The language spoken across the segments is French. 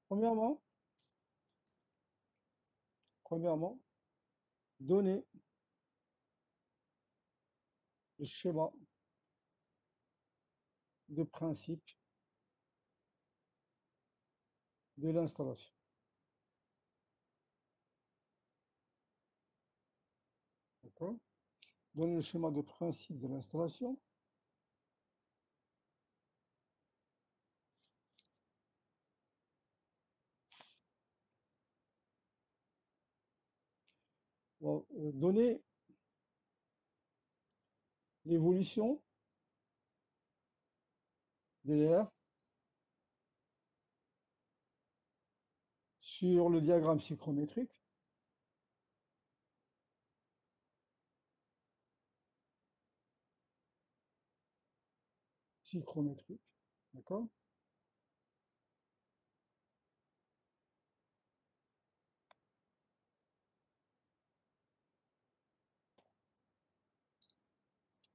Premièrement, donner le schéma de principe de l'installation. D'accord? Donner le schéma de principe de l'installation. Donner l'évolution de l'air sur le diagramme psychrométrique. D'accord?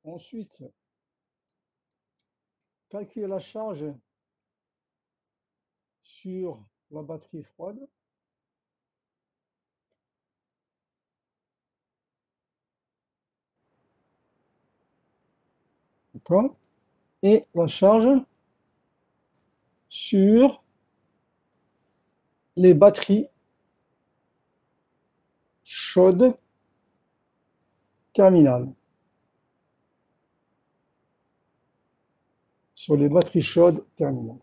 Ensuite, calculer la charge sur la batterie froide. D'accord? Et la charge sur les batteries chaudes terminales. Sur les batteries chaudes terminales.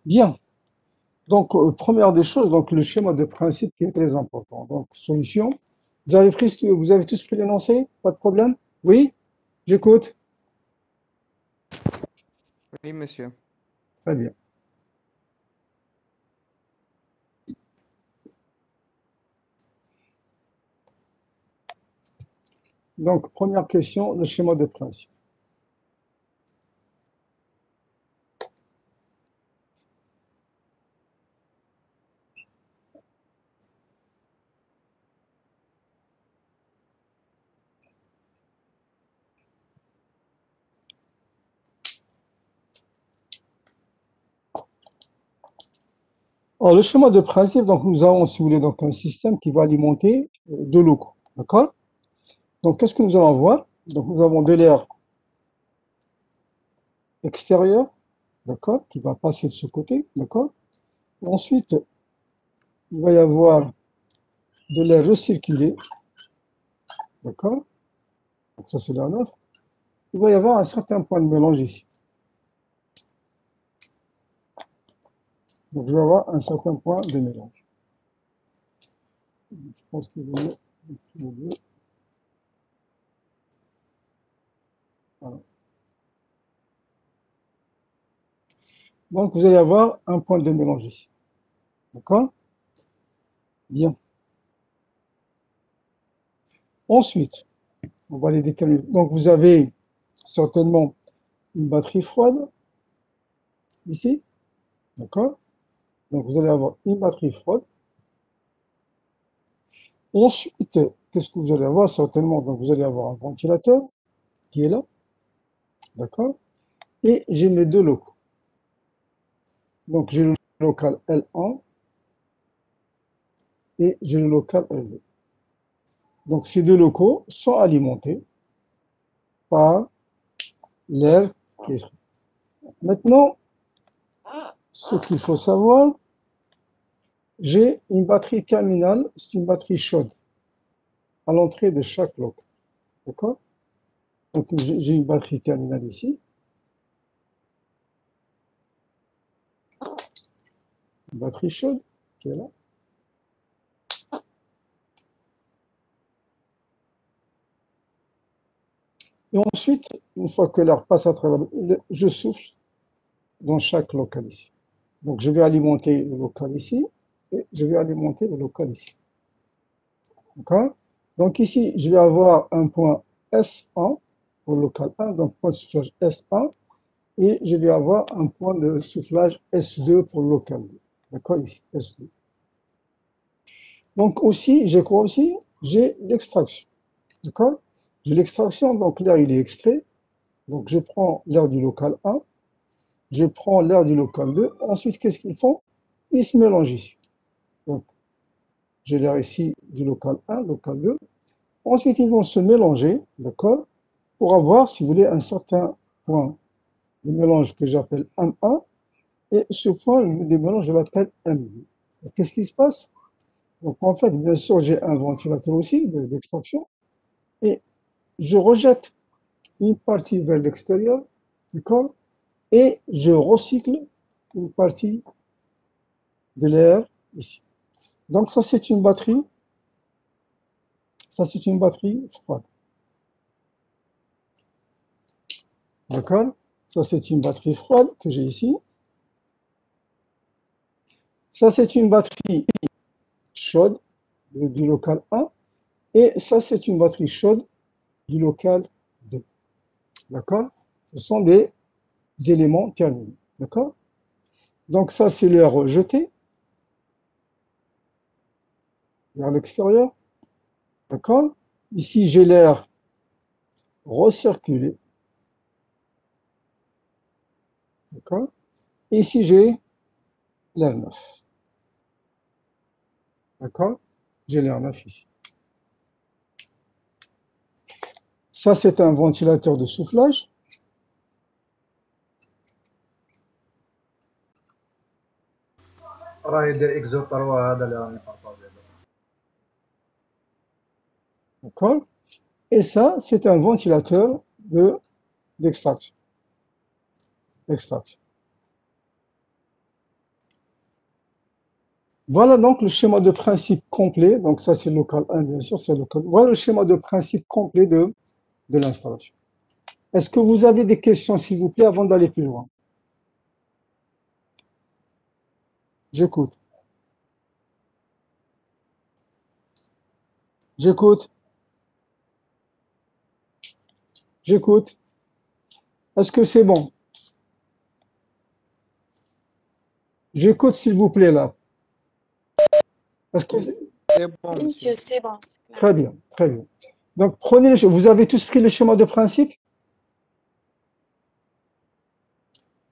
Bien. Donc, première des choses, donc le schéma de principe qui est très important. Donc, solution. Vous avez tous pris l'énoncé? Pas de problème? Oui? J'écoute. Oui, monsieur. Très bien. Donc, première question, le schéma de principe. Alors, le schéma de principe, donc nous avons, si vous voulez, donc un système qui va alimenter deux locaux. D'accord? Donc, qu'est-ce que nous allons voir? Donc, nous avons de l'air extérieur, d'accord, qui va passer de ce côté, d'accord? Ensuite, il va y avoir de l'air recirculé, d'accord? Donc, ça, c'est l'air neuf. Il va y avoir un certain point de mélange ici. Donc, je vais avoir un certain point de mélange. Je pense que je vais mettre ici le bleu. Voilà. Donc, vous allez avoir un point de mélange ici. D'accord? Bien. Ensuite, on va les déterminer. Donc, vous avez certainement une batterie froide ici. D'accord? Donc, vous allez avoir une batterie froide. Ensuite, qu'est-ce que vous allez avoir? Certainement, donc vous allez avoir un ventilateur qui est là. D'accord? Et j'ai mes deux locaux. Donc, j'ai le local L1 et j'ai le local L2. Donc, ces deux locaux sont alimentés par l'air qui est. Maintenant, ce qu'il faut savoir, j'ai une batterie terminale, c'est une batterie chaude à l'entrée de chaque local. D'accord? Donc, j'ai une batterie terminale ici. Une batterie chaude qui est là. Et ensuite, une fois que l'air passe à travers, je souffle dans chaque local ici. Donc, je vais alimenter le local ici et je vais alimenter le local ici. D'accord? Donc ici, je vais avoir un point S1 pour le local 1, donc point de soufflage S1, et je vais avoir un point de soufflage S2 pour le local 2. D'accord, ici, S2. Donc aussi, j'ai quoi aussi? J'ai l'extraction. D'accord? J'ai l'extraction, donc l'air il est extrait. Donc je prends l'air du local 1, je prends l'air du local 2. Ensuite, qu'est-ce qu'ils font? Ils se mélangent ici. Donc j'ai l'air ici du local 1, local 2. Ensuite, ils vont se mélanger, d'accord? Pour avoir, si vous voulez, un certain point de mélange que j'appelle M1. Et ce point de mélange, je l'appelle M2. Qu'est-ce qui se passe? Donc en fait, bien sûr, j'ai un ventilateur aussi d'extraction. Et je rejette une partie vers l'extérieur, d'accord? Et je recycle une partie de l'air ici. Donc ça, c'est une batterie. Ça, c'est une batterie froide. D'accord? Ça, c'est une batterie froide que j'ai ici. Ça, c'est une batterie chaude du local 1. Et ça, c'est une batterie chaude du local 2. D'accord? Ce sont des éléments thermiques. D'accord? Donc ça, c'est l'air rejeté vers l'extérieur. D'accord? Ici, j'ai l'air recirculé. D'accord? Et ici, j'ai l'air neuf. D'accord? J'ai l'air neuf ici. Ça, c'est un ventilateur de soufflage. راه يدير اكزوتر هذا اللي راني بارطاجي. D'accord? Et ça, c'est un ventilateur d'extraction. Extraction. Voilà donc le schéma de principe complet. Donc ça, c'est local 1, bien sûr, c'est local. Voilà le schéma de principe complet de l'installation. Est-ce que vous avez des questions, s'il vous plaît, avant d'aller plus loin? J'écoute. J'écoute. J'écoute. Est-ce que c'est bon? J'écoute, s'il vous plaît, là. Est-ce que c'est... C'est bon, Oui, monsieur. monsieur, c'est bon. Très bien, très bien. Donc, prenez le... Vous avez tous pris le schéma de principe?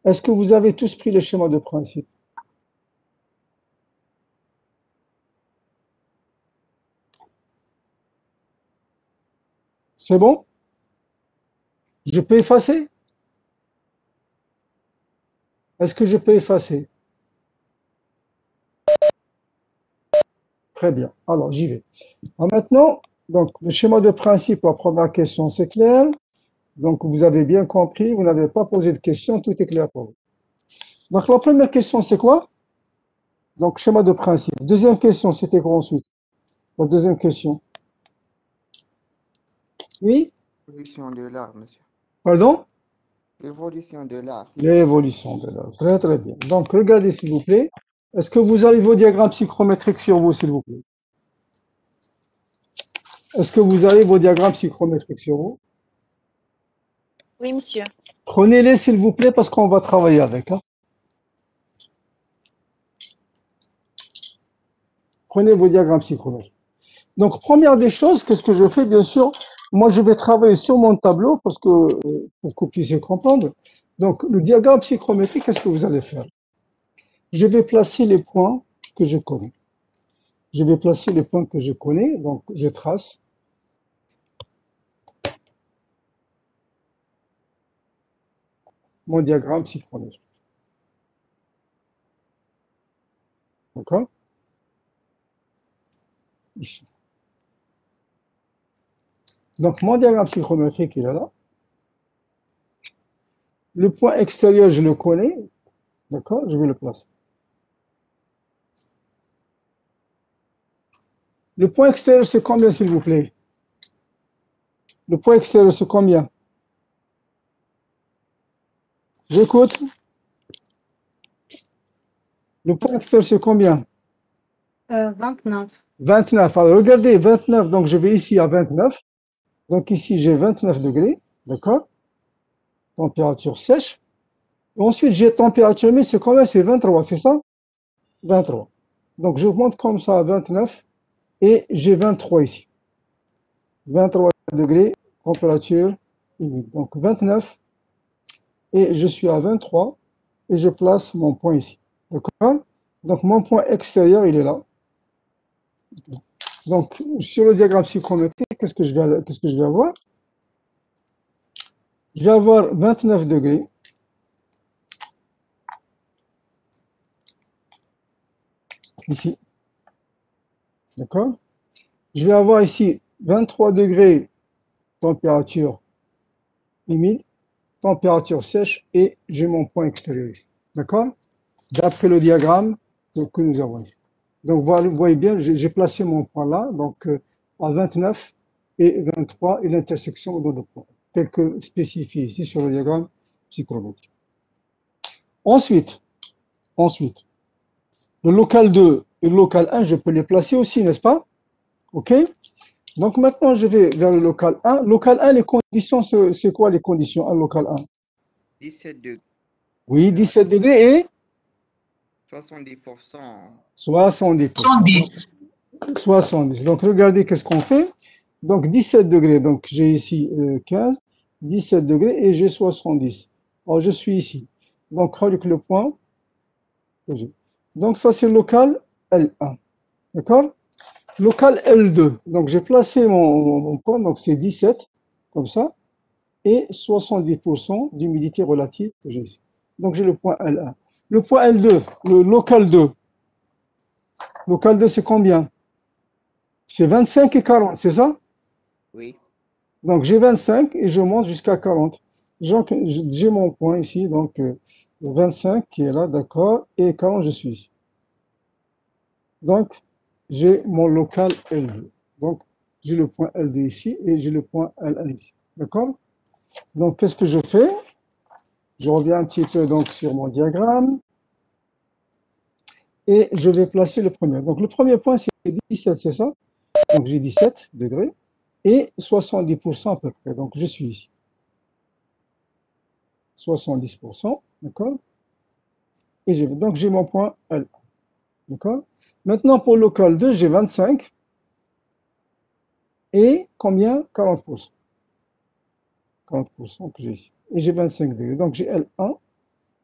Est-ce que vous avez tous pris le schéma de principe? C'est bon? Je peux effacer? Est-ce que je peux effacer? Très bien. Alors, j'y vais. Alors maintenant, donc, le schéma de principe, la première question, c'est clair. Donc, vous avez bien compris, vous n'avez pas posé de questions, tout est clair pour vous. Donc, la première question, c'est quoi? Donc, schéma de principe. Deuxième question, c'était quoi ensuite? La deuxième question. Oui? Évolution de l'art, monsieur. Pardon? Évolution de l'art. L'évolution de l'œuvre. Très, très bien. Donc, regardez, s'il vous plaît. Est-ce que vous avez vos diagrammes psychrométriques sur vous, s'il vous plaît? Est-ce que vous avez vos diagrammes psychrométriques sur vous? Oui, monsieur. Prenez-les, s'il vous plaît, parce qu'on va travailler avec. Hein. Prenez vos diagrammes psychrométriques. Donc, première des choses, qu'est-ce que je fais? Bien sûr, moi, je vais travailler sur mon tableau parce que, pour que vous puissiez comprendre. Donc, le diagramme psychrométrique, qu'est-ce que vous allez faire? Je vais placer les points que je connais. Je vais placer les points que je connais. Donc, je trace. Mon diagramme psychrométrique. D'accord? Ici. Donc, mon diagramme psychrométrique, il est là. Le point extérieur, je le connais. D'accord? Je vais le placer. Le point extérieur, c'est combien, s'il vous plaît? Le point extérieur, c'est combien? J'écoute. Le point extérieur, c'est combien? 29. 29. Alors, regardez, 29, donc je vais ici à 29. Donc ici, j'ai 29 degrés, d'accord? Température sèche. Ensuite, j'ai température humide, c'est combien? C'est 23, c'est ça? 23. Donc, je monte comme ça à 29 et j'ai 23 ici. 23 degrés, température humide. Donc, 29 et je suis à 23 et je place mon point ici. D'accord? Donc, mon point extérieur, il est là. Donc, sur le diagramme psychrométrique, qu'est-ce que je vais avoir? Je vais avoir 29 degrés. Ici. D'accord? Je vais avoir ici 23 degrés température humide, température sèche et j'ai mon point extérieur ici. D'accord? D'après le diagramme que nous avons ici. Donc, vous voyez bien, j'ai placé mon point là, donc à 29 et 23 et l'intersection de deux points, tel que spécifié ici sur le diagramme psychrométrique. Ensuite, le local 2 et le local 1, je peux les placer aussi, n'est-ce pas? OK? Donc maintenant, je vais vers le local 1. Local 1, les conditions, c'est quoi les conditions à local 1? 17 degrés. Oui, 17 degrés et 70%. 70%. 70. Donc regardez qu'est-ce qu'on fait. Donc 17 degrés, donc j'ai ici 15, 17 degrés et j'ai 70. Alors je suis ici. Donc avec le point. Donc ça c'est local L1. D'accord? Local L2. Donc j'ai placé mon point, donc c'est 17, comme ça, et 70% d'humidité relative que j'ai ici. Donc j'ai le point L1. Le point L2, le local 2. Local 2 c'est combien? C'est 25 et 40, c'est ça? Oui. Donc j'ai 25 et je monte jusqu'à 40. J'ai mon point ici, donc 25 qui est là, d'accord, et 40 je suis ici. Donc j'ai mon local L2. Donc j'ai le point L2 ici et j'ai le point L1 ici. D'accord? Donc qu'est-ce que je fais? Je reviens un petit peu donc sur mon diagramme et je vais placer le premier. Donc le premier point c'est 17, c'est ça? Donc j'ai 17 degrés et 70% à peu près. Donc je suis ici. 70%, d'accord? Et donc j'ai mon point L. D'accord? Maintenant pour le local 2, j'ai 25 et combien? 40%. 40% que j'ai ici. Et j'ai 25 degrés. Donc j'ai L1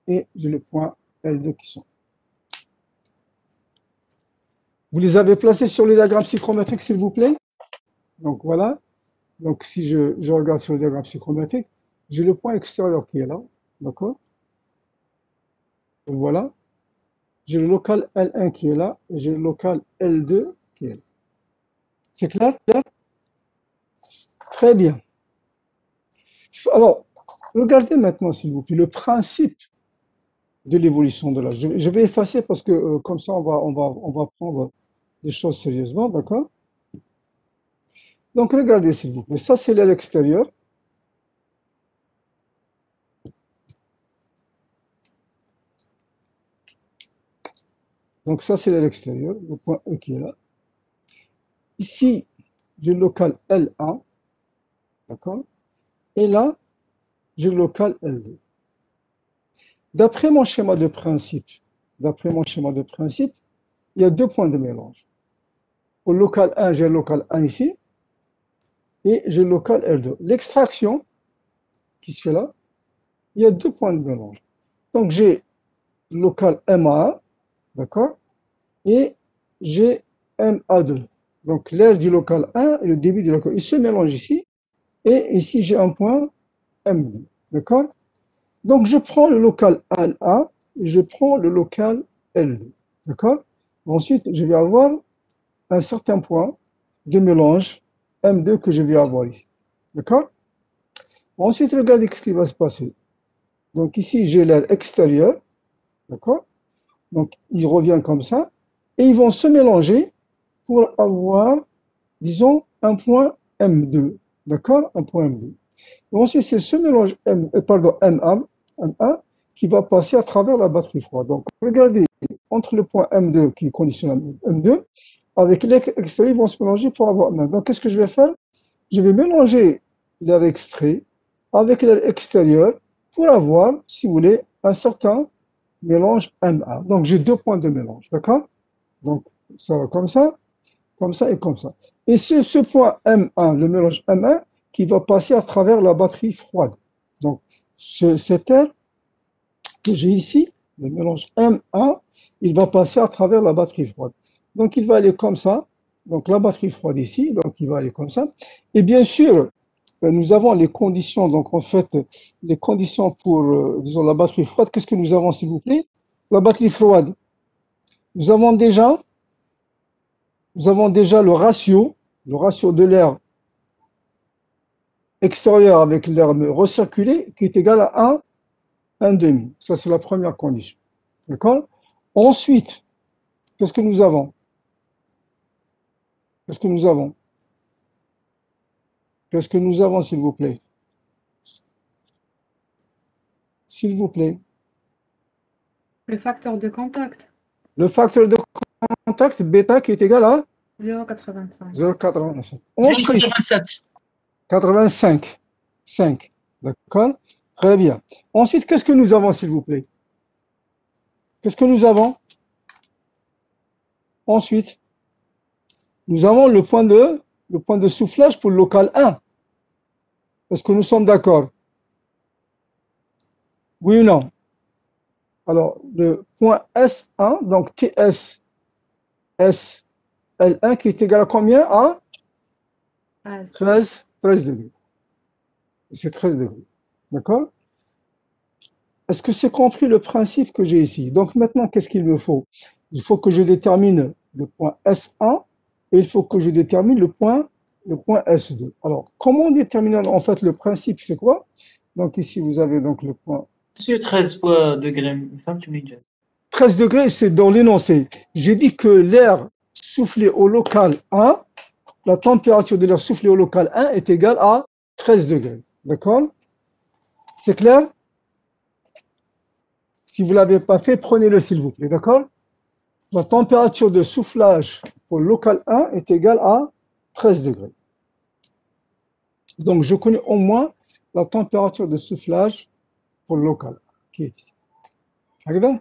et j'ai le point L2 qui sont. Vous les avez placés sur le diagramme psychrométrique, s'il vous plaît? Donc voilà. Donc si je regarde sur le diagramme psychrométrique, j'ai le point extérieur qui est là. D'accord? Voilà. J'ai le local L1 qui est là et j'ai le local L2 qui est là. C'est clair? Très bien. Alors, regardez maintenant, s'il vous plaît, le principe de l'évolution de l'âge. Je vais effacer parce que comme ça, on va prendre les choses sérieusement, d'accord? Donc, regardez, s'il vous plaît. Ça, c'est l'air extérieur. Donc, ça, c'est l'air extérieur, le point E qui est là. Ici, j'ai le local L1, d'accord? Et là, j'ai le local L2. D'après mon schéma de principe, il y a deux points de mélange. Au local 1, j'ai le local 1 ici, et j'ai le local L2. L'extraction qui se fait là, il y a deux points de mélange. Donc j'ai le local MA1, d'accord, et j'ai MA2. Donc l'air du local 1 et le début du local, ils se mélangent ici, et ici j'ai un point M2, d'accord? Donc je prends le local L1, et je prends le local L2, d'accord? Ensuite, je vais avoir un certain point de mélange M2 que je vais avoir ici. D'accord? Ensuite, regardez ce qui va se passer. Donc ici, j'ai l'air extérieur. D'accord? Donc, il revient comme ça. Et ils vont se mélanger pour avoir, disons, un point M2. D'accord? Un point M2. Et ensuite, c'est ce mélange M1 qui va passer à travers la batterie froide. Donc, regardez, entre le point M2 qui est conditionnel M2 avec l'air extérieur, ils vont se mélanger pour avoir M1. Donc, qu'est-ce que je vais faire? Je vais mélanger l'air extrait avec l'air extérieur pour avoir, si vous voulez, un certain mélange M1. Donc, j'ai 2 points de mélange, d'accord? Donc, ça va comme ça et comme ça. Et c'est ce point M1, le mélange M1, qui va passer à travers la batterie froide. Donc, cet air que j'ai ici, le mélange M1, il va passer à travers la batterie froide. Donc, il va aller comme ça. Donc, la batterie froide ici, donc il va aller comme ça. Et bien sûr, nous avons les conditions. Donc, en fait, les conditions pour, disons, la batterie froide. Qu'est-ce que nous avons, s'il vous plaît? La batterie froide. Nous avons déjà le ratio de l'air extérieur avec l'air recirculé qui est égal à 1,5. Ça, c'est la première condition. D'accord? Ensuite, qu'est-ce que nous avons? Qu'est-ce que nous avons? Qu'est-ce que nous avons, s'il vous plaît? S'il vous plaît. Le facteur de contact, Le facteur de contact bêta qui est égal à 0,85. 0,85. Ensuite, 85. 5. D'accord? Très bien. Ensuite, qu'est-ce que nous avons, s'il vous plaît? Qu'est-ce que nous avons? Ensuite, nous avons le point de soufflage pour le local 1. Est-ce que nous sommes d'accord? Oui ou non? Alors, le point S1, donc TS, SL1 qui est égal à combien? À 13 degrés. C'est 13 degrés. D'accord? Est-ce que c'est compris le principe que j'ai ici? Donc maintenant, qu'est-ce qu'il me faut? Il faut que je détermine le point S1 et il faut que je détermine le point S2. Alors, comment on détermine en fait le principe? C'est quoi? Donc ici, vous avez donc le point Monsieur 13 degrés, femme, tu me dis. 13 degrés, c'est dans l'énoncé. J'ai dit que l'air soufflé au local 1, la température de l'air soufflé au local 1 est égale à 13 degrés. D'accord? C'est clair? Si vous ne l'avez pas fait, prenez-le s'il vous plaît. D'accord? La température de soufflage pour le local 1 est égale à 13 degrés. Donc, je connais au moins la température de soufflage pour le local qui est ici. Arrivé?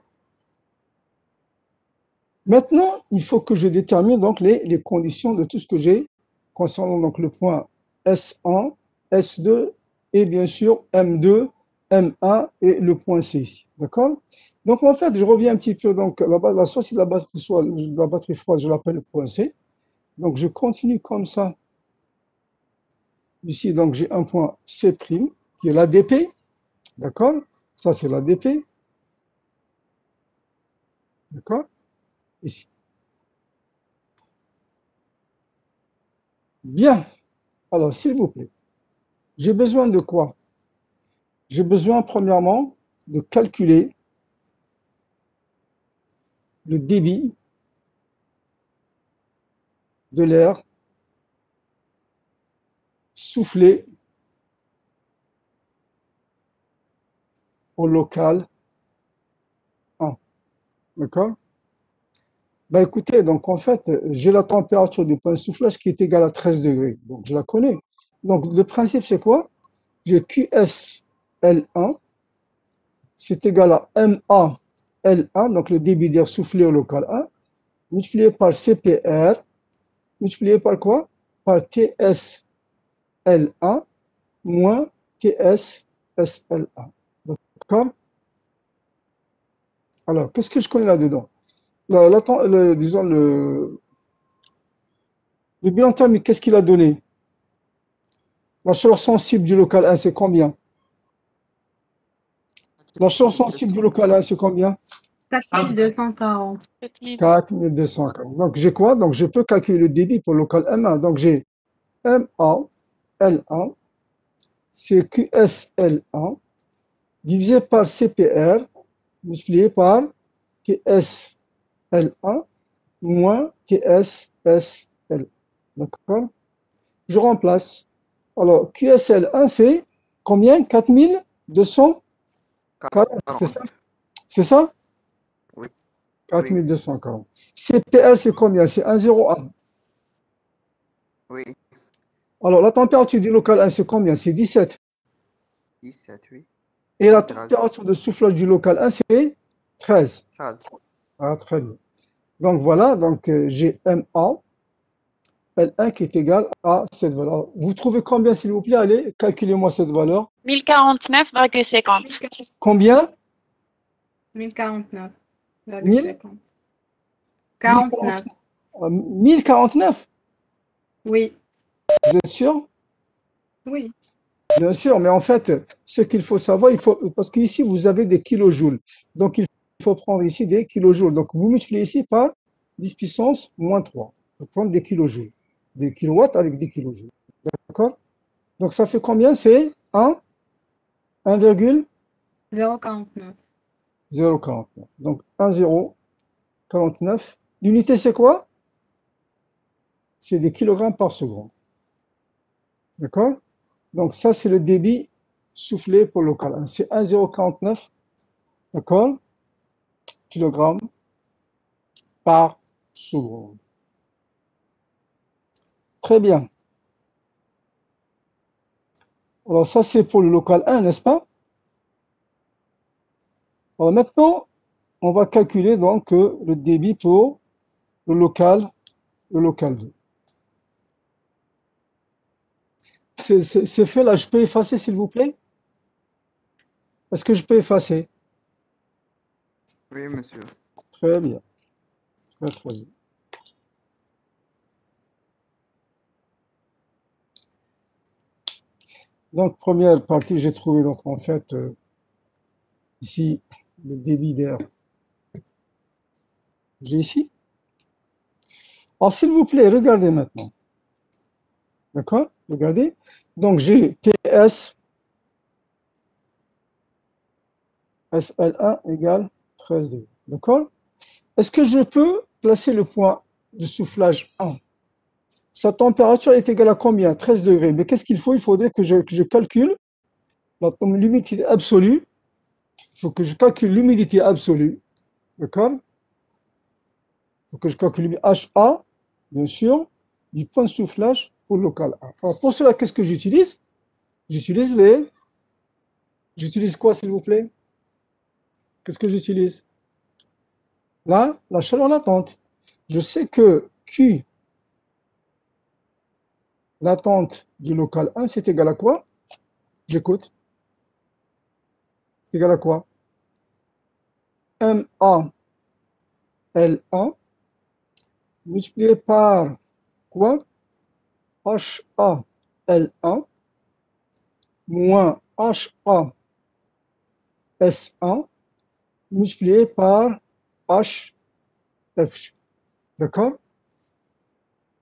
Maintenant, il faut que je détermine donc les conditions de tout ce que j'ai concernant donc le point S1, S2 et bien sûr M2, M1 et le point C ici. D'accord? Donc en fait, je reviens un petit peu donc la sortie de la batterie froide, je l'appelle le point C. Donc je continue comme ça. Ici, donc j'ai un point C' qui est l'ADP. D'accord? Ça, c'est l'ADP. D'accord? Ici. Bien. Alors, s'il vous plaît, j'ai besoin de quoi? J'ai besoin, premièrement, de calculer le débit de l'air soufflé au local 1. D'accord? Ben écoutez, donc en fait, j'ai la température du point de soufflage qui est égale à 13 degrés. Donc je la connais. Donc le principe, c'est quoi? J'ai QSL1, c'est égal à MAL1, donc le débit d'air soufflé au local 1, multiplié par CPR, multiplié par quoi? Par TSL1 moins TSSL1. D'accord? Alors, qu'est-ce que je connais là-dedans? Disons, le bilan thermique, qu'est-ce qu'il a donné? La chaleur sensible du local 1, c'est combien? La chaleur sensible du local 1, c'est combien? 4240. 4240. Donc, j'ai quoi? Donc, je peux calculer le débit pour le local M1. Donc, j'ai MAL1, c'est QSL1, divisé par CPR, multiplié par TSL1, moins TSSL. D'accord? Je remplace. Alors, QSL1, c'est combien? 4240, c'est ça? C'est ça? Oui. 4240. CPL, c'est combien? C'est 1,01. Oui. Alors, la température du local 1, c'est combien? C'est 17. 17, oui. Et la 13. température de soufflage du local 1, c'est 13. 13. Ah, très bien. Donc, voilà. Donc, j'ai MA, L1 qui est égal à cette valeur. Vous trouvez combien, s'il vous plaît? Allez, calculez-moi cette valeur. 1049,50. Combien? 1049,50. 1000 49. 1049. Oui. Vous êtes sûr? Oui. Bien sûr, mais en fait, ce qu'il faut savoir, parce qu'ici, vous avez des kilojoules. Donc, il faut prendre ici des kilojoules. Donc, vous multipliez ici par 10 puissance moins 3. Vous prenez des kilojoules. Des kilowatts avec des kilojoules. D'accord? Donc, ça fait combien? C'est 1,049. 0,49. Donc, 1,049. L'unité, c'est quoi? C'est des kilogrammes par seconde. D'accord? Donc, ça, c'est le débit soufflé pour le local 1. C'est 1,049, d'accord? Kilogrammes par seconde. Très bien. Alors, ça, c'est pour le local 1, n'est-ce pas? Alors, maintenant, on va calculer donc le débit pour le local 2. C'est fait là, je peux effacer, s'il vous plaît? Est-ce que je peux effacer? Oui, monsieur. Très bien. Très, très bien. Donc, première partie, j'ai trouvé donc en fait ici le débit d'air. J'ai ici. Alors, s'il vous plaît, regardez maintenant. D'accord? Regardez. Donc, j'ai TS SL1 égale 13 degrés. D'accord? Est-ce que je peux placer le point de soufflage 1? Sa température est égale à combien? 13 degrés. Mais qu'est-ce qu'il faut? Il faudrait que je calcule l'humidité absolue. Il faut que je calcule l'humidité absolue. D'accord? Il faut que je calcule HA, bien sûr, du point de soufflage pour le local 1. Alors, pour cela, qu'est-ce que j'utilise? J'utilise J'utilise quoi, s'il vous plaît? Qu'est-ce que j'utilise? Là, la chaleur latente. Je sais que Q, latente du local 1, c'est égal à quoi? J'écoute. C'est égal à quoi? MA L1 multiplié par quoi? HA L1 moins HA S1 multiplié par HF. D'accord?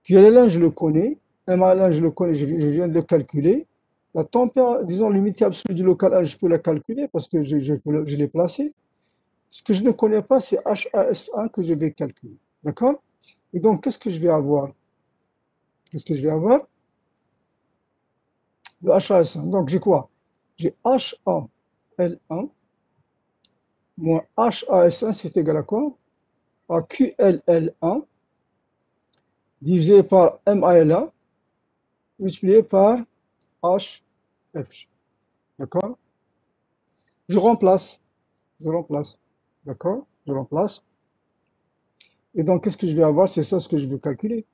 QL1, je le connais. MA1, je le connais, je viens de le calculer. La température, disons l'unité absolue du local 1, je peux la calculer parce que je l'ai placé. Ce que je ne connais pas, c'est HAS1 que je vais calculer. D'accord? Et donc, qu'est-ce que je vais avoir? Qu'est-ce que je vais avoir? Le HAS1. Donc, j'ai quoi? J'ai HAL1 moins HAS1, c'est égal à quoi? À QLL1 divisé par MAL1 multiplié par HF. D'accord? Je remplace. D'accord? Je remplace. Et donc, qu'est-ce que je vais avoir? C'est ça ce que je veux calculer.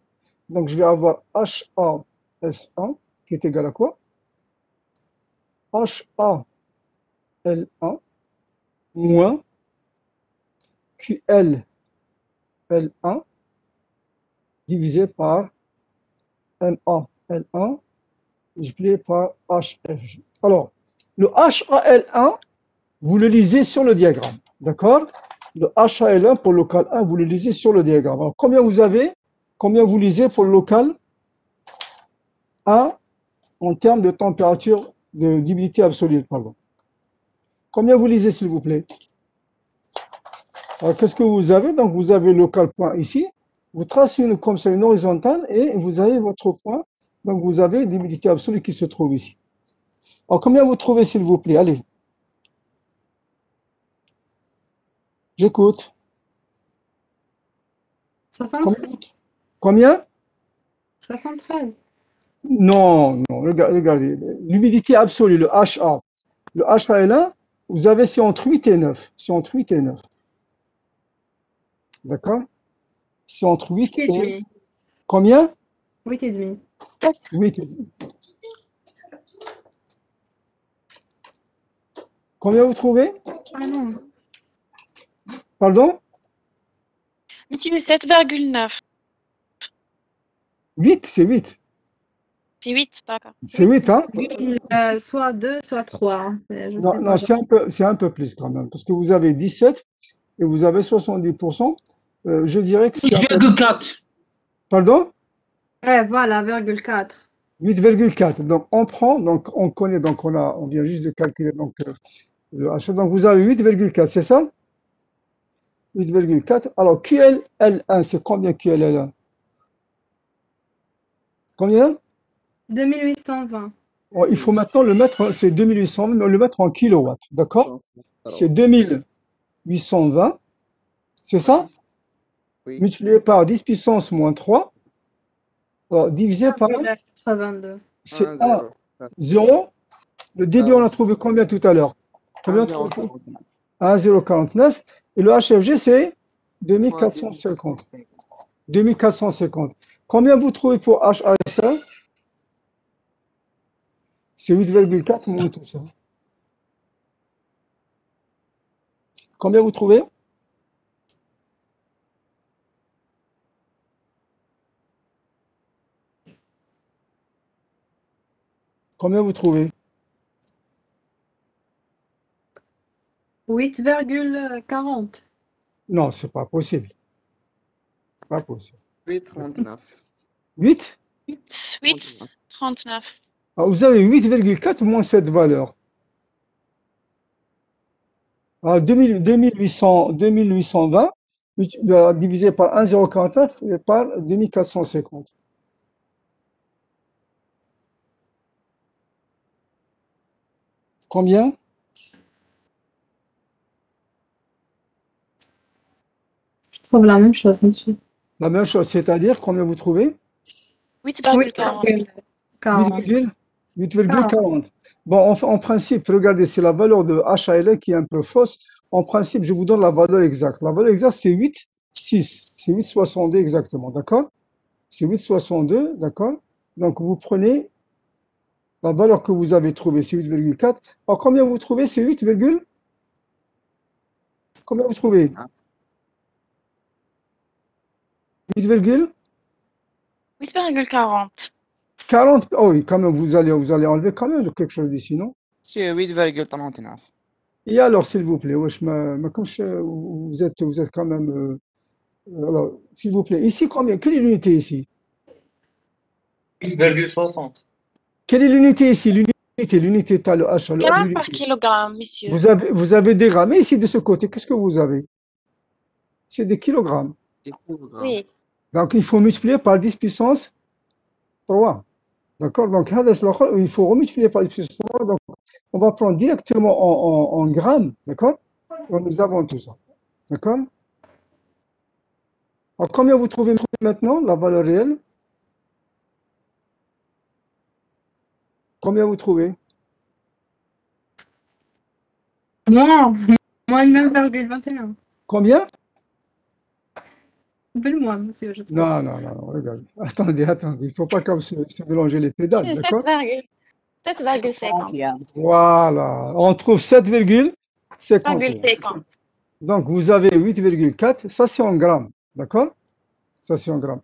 Donc, je vais avoir HAS1 qui est égal à quoi? HAL1 moins QLL1 divisé par MAL1 multiplié par HF. Alors, le HAL1, vous le lisez sur le diagramme. D'accord? Le HAL1 pour le local 1, vous le lisez sur le diagramme. Alors, combien vous avez? Combien vous lisez pour le local 1 en termes de température, d'humidité absolue, pardon. Combien vous lisez, s'il vous plaît? Alors, qu'est-ce que vous avez? Donc, vous avez le local point ici. Vous tracez comme ça une horizontale et vous avez votre point. Donc, vous avez l'humidité absolue qui se trouve ici. Alors, combien vous trouvez, s'il vous plaît? Allez. J'écoute. 73. Combien? 73. Non, non, regardez. L'humidité absolue, le HA. Le HA est là. Vous avez, c'est entre 8 et 9. C'est entre 8 et 9. D'accord? C'est entre 8 8 et et... demi. Combien? 8 et demi. 8 et demi. Combien vous trouvez? Ah non. Pardon? Monsieur, 7,9. 8, c'est 8. C'est 8, d'accord. C'est 8, hein? Soit 2, soit 3. Je Non, sais non, pas. c'est un peu plus quand même, parce que vous avez 17 et vous avez 70%. Je dirais que c'est un peu... 8,4. Pardon? Ouais, voilà, 4. 8,4. Donc, on prend, donc on connaît, donc on vient juste de calculer donc, le H. Donc, vous avez 8,4, c'est ça? 8,4. Alors, QLL1, c'est combien QLL1? Combien? 2820. Bon, il faut maintenant le mettre, c'est 2820, mais le mettre en kilowatts, d'accord? C'est 2820, c'est ça? Oui. Multiplié par 10 puissance moins 3, alors, divisé par, 1,82. c'est 1, 1, 0. 0. Le débit, on a trouvé combien tout à l'heure? Combien 1, on a 0, trouvé? 49. 1,049. Et le HFG, c'est 2450. 2450. Combien vous trouvez pour HASA? C'est 8,4 moins tout ça. Combien vous trouvez? Combien vous trouvez? 8,40. Non, c'est pas possible. C'est pas possible. 8, 39. 8? 8, 39. Ah, vous avez 8,4 moins cette valeur. Alors, 2820 divisé par 1,049 et par 2450. Combien? Je trouve la même chose, monsieur. La même chose, c'est-à-dire combien vous trouvez? 8,40. 8,40. 8,40. Bon, en principe, regardez, c'est la valeur de HAL qui est un peu fausse. En principe, je vous donne la valeur exacte. La valeur exacte, c'est 8,6. C'est 8,62 exactement, d'accord? C'est 8,62, d'accord? Donc, vous prenez la valeur que vous avez trouvée, c'est 8,4. Alors, combien vous trouvez? C'est 8, combien vous trouvez? 8,40. 8,40. Oh oui, quand même, vous allez enlever quand même quelque chose d'ici, non? C'est 8,39. Et alors, s'il vous plaît, wesh, comme vous êtes quand même. Alors, s'il vous plaît, ici, combien? Quelle est l'unité ici? 8,60. Quelle est l'unité ici? L'unité, t'as le H. Grammes par kilogramme, monsieur. Vous avez des grammes. Et ici, de ce côté, qu'est-ce que vous avez? C'est des kilogrammes. Des kilogrammes. Oui. Donc, il faut multiplier par 10 puissance 3. D'accord? Donc, il faut remultiplier par 10 puissance 3. Donc, on va prendre directement en grammes. D'accord? Donc, nous avons tout ça. D'accord? Alors, combien vous trouvez maintenant la valeur réelle? Combien vous trouvez? Moins 9,21. Combien? Belle-moi, monsieur, je trouve. Non, regarde. Attendez. Il ne faut pas comme se mélanger les pédales, Monsieur, d'accord? 7,50. Voilà. On trouve 7,51. 7,50. Donc, vous avez 8,4. Ça, c'est en grammes. D'accord? Ça, c'est en grammes.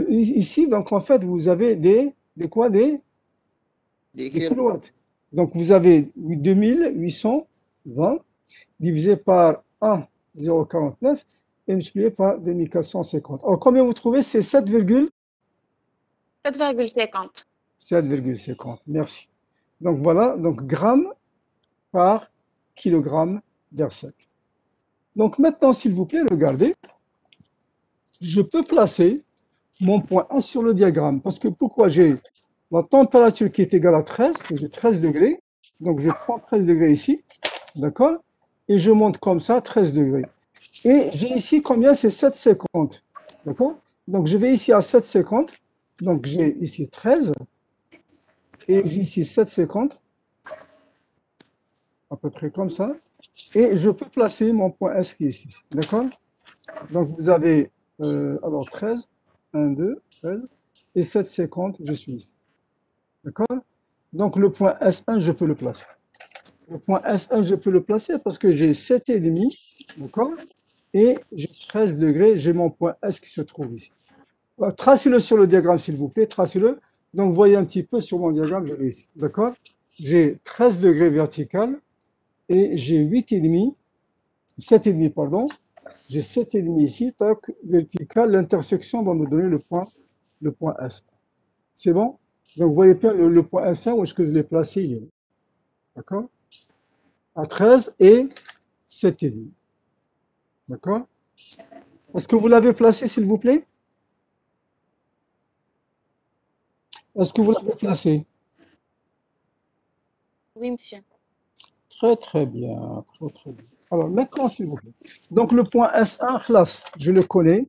Ici, donc, en fait, vous avez des quoi? Des kilowatts. Donc, vous avez 2820 divisé par 1,049 et multiplié par 2450. Alors, combien vous trouvez? C'est 7,50. 7,50. Merci. Donc, voilà. Donc, grammes par kilogramme d'air sec. Donc, maintenant, s'il vous plaît, regardez. Je peux placer mon point 1 sur le diagramme. Parce que pourquoi j'ai la température qui est égale à 13, j'ai 13 degrés. Donc, je prends 13 degrés ici. D'accord? Et je monte comme ça 13 degrés. Et j'ai ici combien? C'est 7,50. D'accord? Donc, je vais ici à 7,50. Donc, j'ai ici 13. Et j'ai ici 7,50. À peu près comme ça. Et je peux placer mon point S qui est ici. D'accord? Donc, vous avez alors 13, 1, 2, 13. Et 7,50, je suis ici. D'accord? Donc, le point S1, je peux le placer. Le point S1, je peux le placer parce que j'ai 7,5. D'accord? Et j'ai 13 degrés. J'ai mon point S qui se trouve ici. Tracez-le sur le diagramme, s'il vous plaît. Tracez-le. Donc, voyez un petit peu sur mon diagramme, je l'ai ici. D'accord? J'ai 13 degrés vertical et j'ai 8,5, 7,5, pardon. J'ai 7,5 ici, tac, vertical. L'intersection va me donner le point S. C'est bon? Donc, vous voyez bien le point S1, où est-ce que je l'ai placé? Il est là. D'accord? À 13 et 7,5. D'accord? Est-ce que vous l'avez placé, s'il vous plaît? Est-ce que vous l'avez placé? Oui, monsieur. Très, très bien. Très, très bien. Alors, maintenant, s'il vous plaît. Donc, le point S1, classe, je le connais.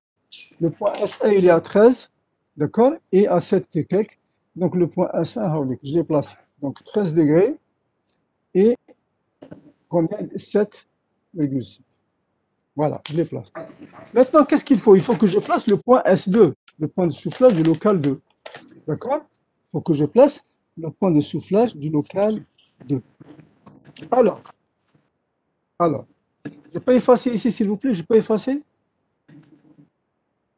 Le point S1, il est à 13. D'accord? Et à 7 et quelques. Donc, le point S1, je l'ai placé. Donc, 13 degrés. Et combien? 7,6. Voilà, je les place. Maintenant, qu'est-ce qu'il faut? Il faut que je place le point S2, le point de soufflage du local 2. D'accord? Il faut que je place le point de soufflage du local 2. Alors, je peux effacer ici, s'il vous plaît? Je peux effacer?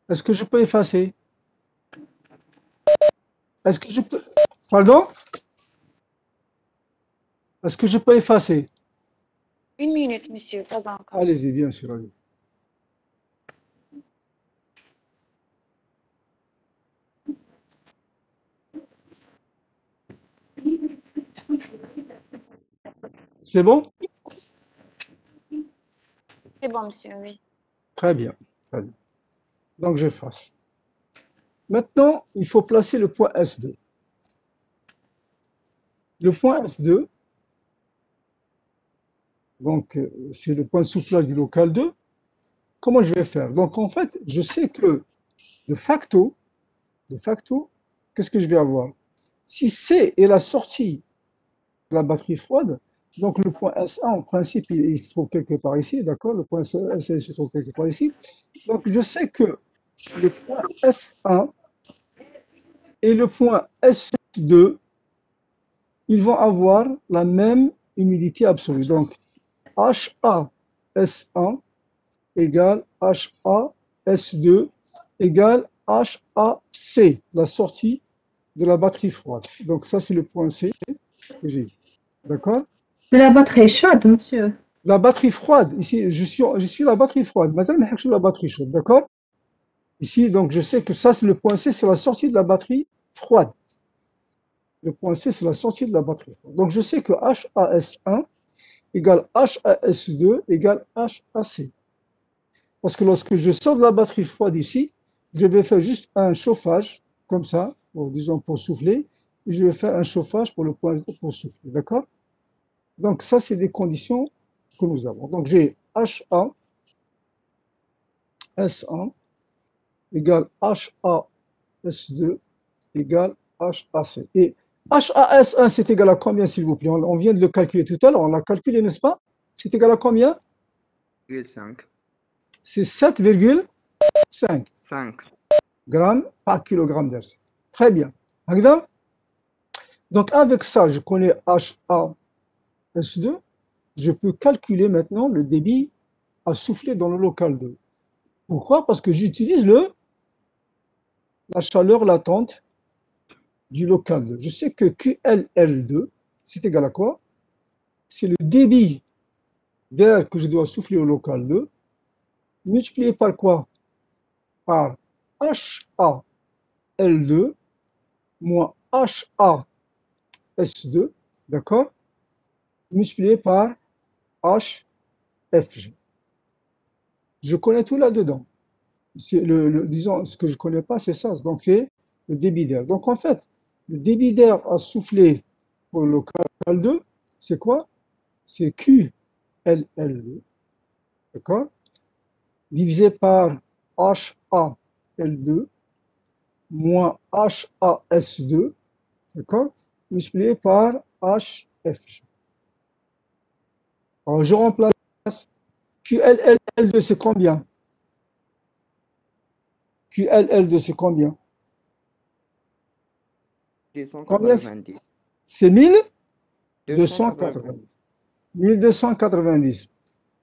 Est-ce que je peux effacer? Est-ce que je peux... Pardon? Est-ce que je peux effacer? Une minute, monsieur, pas encore. Allez-y, bien sûr, allez-y. C'est bon? C'est bon, monsieur, oui. Très bien, très bien. Donc, j'efface. Maintenant, il faut placer le point S2. Le point S2, donc, c'est le point de soufflage du local 2. Comment je vais faire? Donc, en fait, je sais que de facto, qu'est-ce que je vais avoir? Si C est la sortie de la batterie froide, donc le point S1, en principe, il se trouve quelque part ici, d'accord? Le point S1 se trouve quelque part ici. Donc, je sais que le point S1 et le point S2, ils vont avoir la même humidité absolue. Donc, HAS1 égale HAS2 égale HAC, la sortie de la batterie froide. Donc ça, c'est le point C que j'ai. D'accord? De la batterie chaude, monsieur. La batterie froide, ici, je suis la batterie froide. Mais je suis la batterie chaude, d'accord? Ici, donc, je sais que ça, c'est le point C, c'est la sortie de la batterie froide. Le point C, c'est la sortie de la batterie froide. Donc, je sais que HAS1 égale HAS2 égale HAC. Parce que lorsque je sors de la batterie froide ici, je vais faire juste un chauffage, comme ça, disons pour souffler, et je vais faire un chauffage pour le point pour souffler, d'accord? Donc ça, c'est des conditions que nous avons. Donc j'ai HA S1 égale HA S2 égale HAC. Et HAS1, c'est égal à combien, s'il vous plaît? On vient de le calculer tout à l'heure, on l'a calculé, n'est-ce pas? C'est égal à combien? 5. C'est 7,5 5. grammes par kilogramme d'air. Très bien. Donc avec ça, je connais HAS2. Je peux calculer maintenant le débit à souffler dans le local 2. Pourquoi? Parce que j'utilise la chaleur latente du local 2. Je sais que QLL2, c'est égal à quoi? C'est le débit d'air que je dois souffler au local 2, multiplié par quoi? Par HAL2 moins HAS2, d'accord? Multiplié par HFG. Je connais tout là-dedans. Disons, ce que je ne connais pas, c'est ça. Donc, c'est le débit d'air. Donc, en fait, le débit d'air à souffler pour le local 2, c'est quoi? C'est QLL2, d'accord? Divisé par HA L2 moins HAS2, d'accord, multiplié par HFG. Alors, je remplace QLL2, c'est combien? QLL2, c'est combien? Combien? 290. C'est 290. 1290. 1290.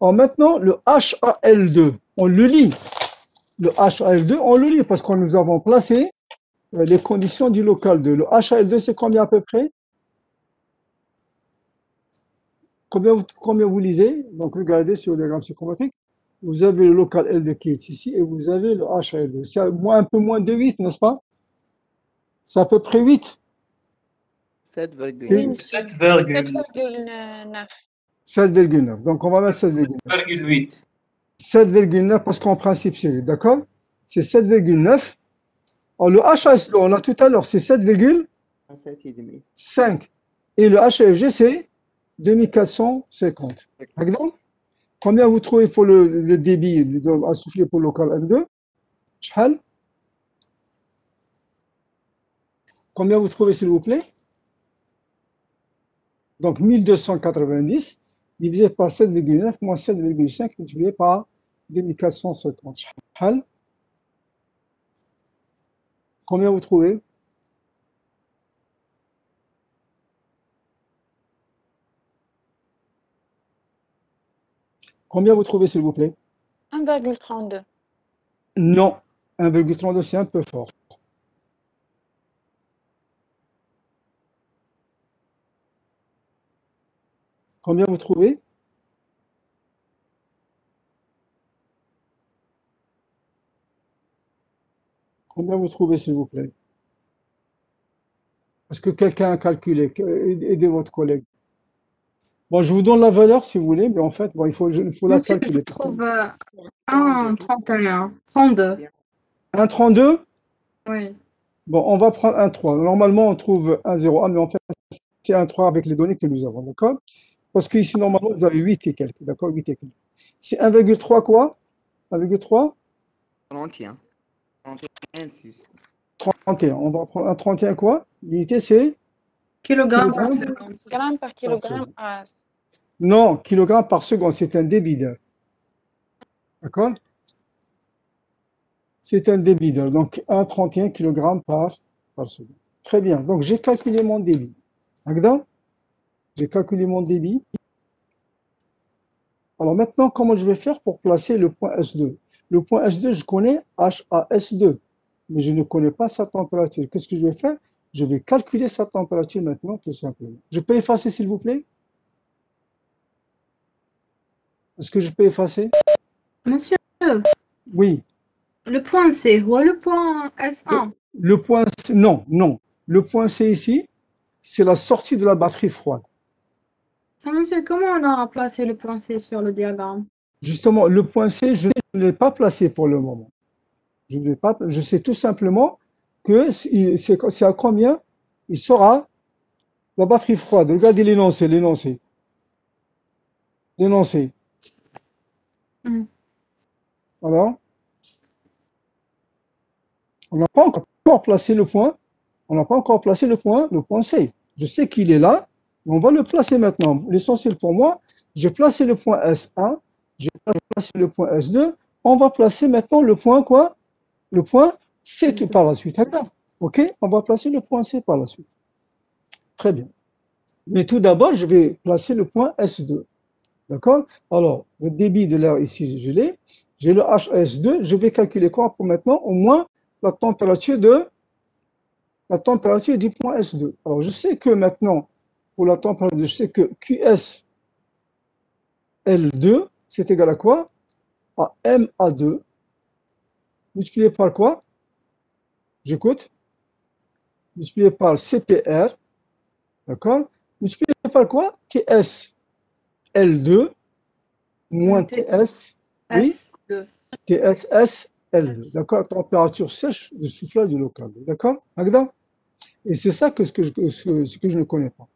Alors maintenant, le HAL2, on le lit. Le HAL2, on le lit parce que nous avons placé les conditions du local 2. Le HAL2, c'est combien à peu près? Combien vous lisez? Donc regardez sur le diagramme psychométrique. Vous avez le local L2 qui est ici et vous avez le HAL2. C'est un peu moins de 8, n'est-ce pas? C'est à peu près 8. 7,9. Oui, monsieur. 7,8. 7,9. 7,9. Donc on va mettre 7,9. 7,9 parce qu'en principe c'est 8, d'accord? C'est 7,9. Alors le HAS, on l'a tout à l'heure, c'est 7,5. 7,5. Et le HFG, c'est 2450. D'accord? Combien vous trouvez pour le débit à souffler pour le local M2? Chhal? Combien vous trouvez, s'il vous plaît? Donc 1290 divisé par 7,9 moins 7,5 multiplié par 2450. Chhal? Combien vous trouvez? Combien vous trouvez, s'il vous plaît? 1,32. Non, 1,32, c'est un peu fort. Combien vous trouvez? Combien vous trouvez, s'il vous plaît? Est-ce que quelqu'un a calculé? Aidez votre collègue. Bon, je vous donne la valeur si vous voulez, mais en fait, bon, il faut la Monsieur, je calculer. trouve 1,31. 32. 1,32? Oui. Bon, on va prendre 1,3. Normalement, on trouve 1,01, mais en fait, c'est 1,3 avec les données que nous avons, d'accord? Parce qu'ici, normalement, vous avez 8 et quelques, d'accord? 8 et quelques. C'est 1,3 quoi? 1,3? 31. 31,6. 31. On va prendre un 31 quoi? L'unité, c'est? Kilogramme par Kilogramme. seconde. Gramme par kilogramme. seconde. Ah, Non, kilogramme par seconde, c'est un débit d'air. D'accord? C'est un débit d'air. Donc, 1,31 kg par seconde. Très bien. Donc, j'ai calculé mon débit. Agda? J'ai calculé mon débit. Alors maintenant, comment je vais faire pour placer le point S2? Le point S2, je connais HAS2, mais je ne connais pas sa température. Qu'est-ce que je vais faire? Je vais calculer sa température maintenant, tout simplement. Je peux effacer, s'il vous plaît? Est-ce que je peux effacer? Monsieur, Oui. le point C ou le point S1? Le point C, non, non. Le point C ici, c'est la sortie de la batterie froide. Ah, monsieur, comment on a remplacé le point C sur le diagramme? Justement, le point C, je ne l'ai pas placé pour le moment. Je sais tout simplement que c'est à combien il sera la batterie froide. Regardez l'énoncé, l'énoncé. L'énoncé. Alors, on n'a pas encore placé le point. On n'a pas encore placé le point C. Je sais qu'il est là, mais on va le placer maintenant. L'essentiel pour moi, j'ai placé le point S1, j'ai placé le point S2. On va placer maintenant le point quoi? Le point C tout par la suite. D'accord? OK? On va placer le point C par la suite. Très bien. Mais tout d'abord, je vais placer le point S2. D'accord? Alors, le débit de l'air ici, je l'ai. J'ai le HS2. Je vais calculer quoi pour maintenant? Au moins la température du point S2. Alors, je sais que maintenant, pour la température, je sais que QS L2, c'est égal à quoi? À MA2, multiplié par quoi? J'écoute. Multiplié par CPR, d'accord? Multiplié par quoi? TS L2 moins TS, oui, S2. TSS L2, d'accord? Température sèche de soufflage du local, d'accord? Agda? Et c'est ça ce que je ne connais pas.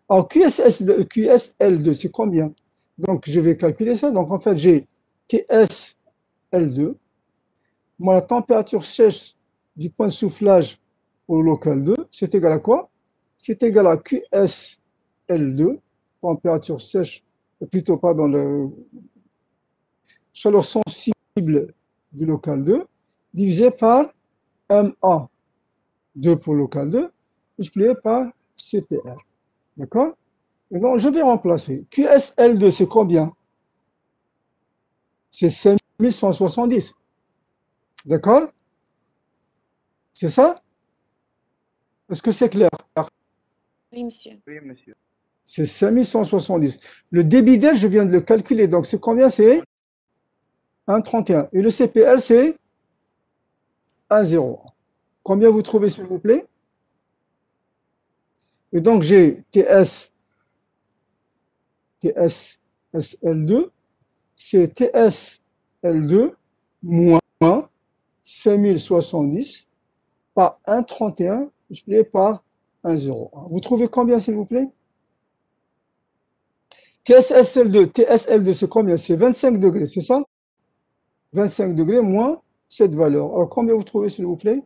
Alors, QSL2, c'est combien? Donc, je vais calculer ça. Donc, en fait, j'ai TSL2 Moi, la température sèche du point de soufflage au local 2, c'est égal à quoi? C'est égal à QSL2, température sèche, plutôt pas dans le chaleur sensible du local 2, divisé par MA, 2 pour local 2, multiplié par CPR. D'accord? Et donc, je vais remplacer. QSL2, c'est combien? C'est 5170. D'accord? C'est ça? Est-ce que c'est clair? Oui, monsieur. Oui, monsieur. C'est 5170. Le débit d'air, je viens de le calculer. Donc, c'est combien? C'est 1,31. Et le CPL, c'est 1,0. Combien vous trouvez, s'il vous plaît? Et donc, j'ai TSL2, c'est TSL2 moins 5070 par 1,31 multiplié par 1,0. Vous trouvez combien, s'il vous plaît? TSL2, c'est combien? C'est 25 degrés, c'est ça? 25 degrés moins cette valeur. Alors, combien vous trouvez, s'il vous plaît?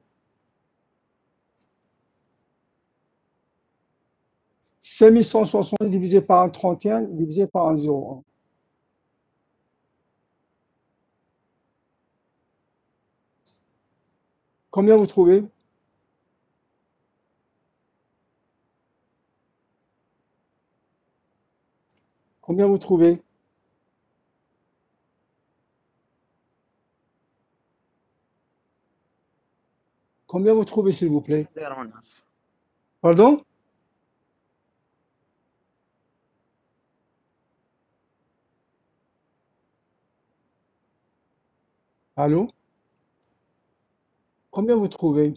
5160 divisé par 1,31 divisé par 1,01. Combien vous trouvez? Combien vous trouvez? Combien vous trouvez, s'il vous plaît? 09. Pardon? Allô? Combien vous trouvez?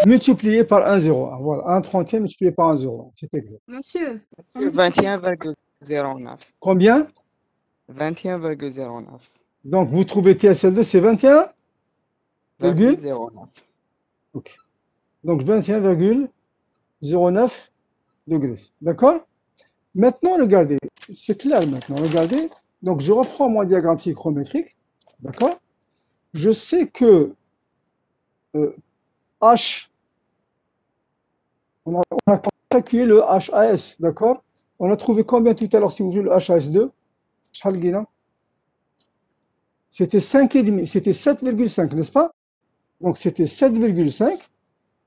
Multiplié par 1,01. Voilà, 1,31 multiplié par 1,01. C'est exact. Monsieur, Monsieur, 21,09. Combien? 21,09. Donc, vous trouvez TSL2, c'est 21? Virgule? 21,09. Ok. Donc, 21,09 degrés. D'accord? Maintenant, regardez. C'est clair maintenant. Regardez. Donc, je reprends mon diagramme psychrométrique. D'accord? Je sais que H, on a calculé le HAS. D'accord? On a trouvé combien tout à l'heure, si vous voulez, le HAS2? C'était 5,5. C'était 7,5, n'est-ce pas? Donc, c'était 7,5.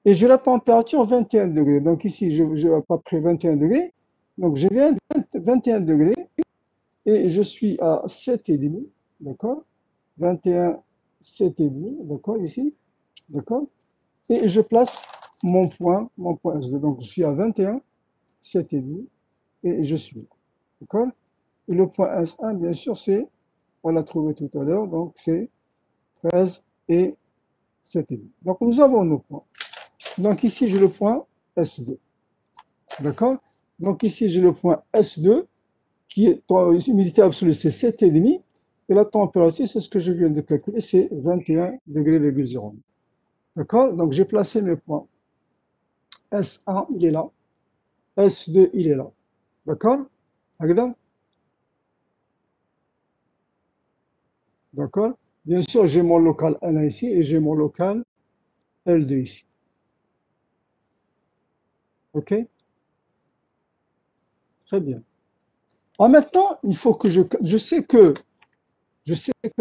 Et j'ai la température 21 degrés. Donc ici, j'ai à peu près 21 degrés. Donc je viens de 21 degrés et je suis à 7,5. D'accord? 21, 7,5. D'accord, ici. D'accord? Et je place mon point S2. Donc je suis à 21, 7,5 et je suis. D'accord? Et le point S1, bien sûr, c'est, on l'a trouvé tout à l'heure, donc c'est 13 et 7,5. Donc nous avons nos points. Donc ici, j'ai le point S2. D'accord? Donc ici, j'ai le point S2, qui est humidité absolue, c'est 7,5. Et la température, c'est ce que je viens de calculer, c'est 21 degrés. D'accord? Donc j'ai placé mes points. S1, il est là. S2, il est là. D'accord? Regarde. D'accord? Bien sûr, j'ai mon local L1 ici et j'ai mon local L2 ici. OK? Très bien. Alors maintenant, il faut que je sais que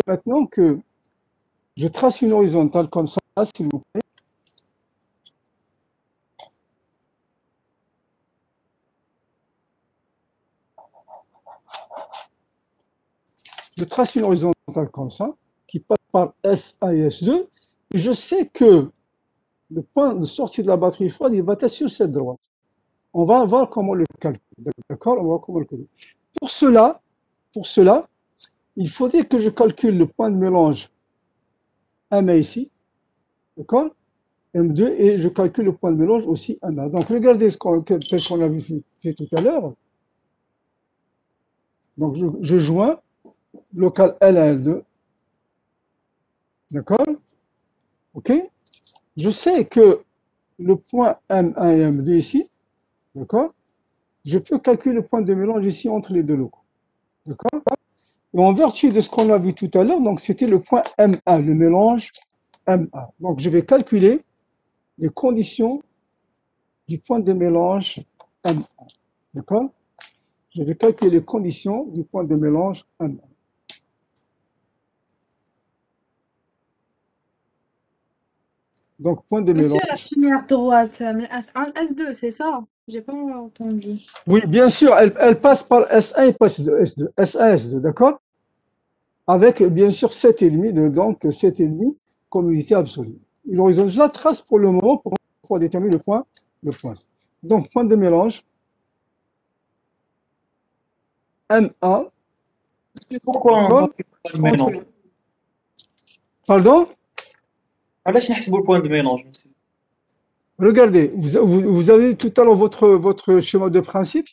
maintenant que je trace une horizontale comme ça, s'il vous plaît. Je trace une horizontale comme ça, qui passe par S1 et S2, et je sais que le point de sortie de la batterie froide, il va être sur cette droite. On va voir comment le calculer. D'accord? On va voir comment le calculer. Pour cela, il faudrait que je calcule le point de mélange MA ici. D'accord? M2, et je calcule le point de mélange aussi MA. Donc, regardez tel qu'on avait fait tout à l'heure. Donc, je joins local L1, L2. D'accord? OK? Je sais que le point M1 et M2 ici, d'accord? je peux calculer le point de mélange ici entre les deux locaux. D'accord? Et en vertu de ce qu'on a vu tout à l'heure, donc c'était le point M1, le mélange M1. Donc je vais calculer les conditions du point de mélange M1. D'accord? Je vais calculer les conditions du point de mélange M1. Donc, point de Monsieur, mélange. la première droite, S1, S2, c'est ça? J'ai pas entendu. Oui, bien sûr, elle passe par S1 et passe de S2. S1, S2, d'accord? Avec, bien sûr, 7,5 dedans, que 7,5 comme unité absolue. Je la trace pour le moment pour déterminer le point. Donc, point de mélange. M1. Pourquoi on D'accord? parle de mélange? Pardon? علاش نحسبوا le point de mélange, monsieur? Regardez, vous avez tout à l'heure votre schéma de principe.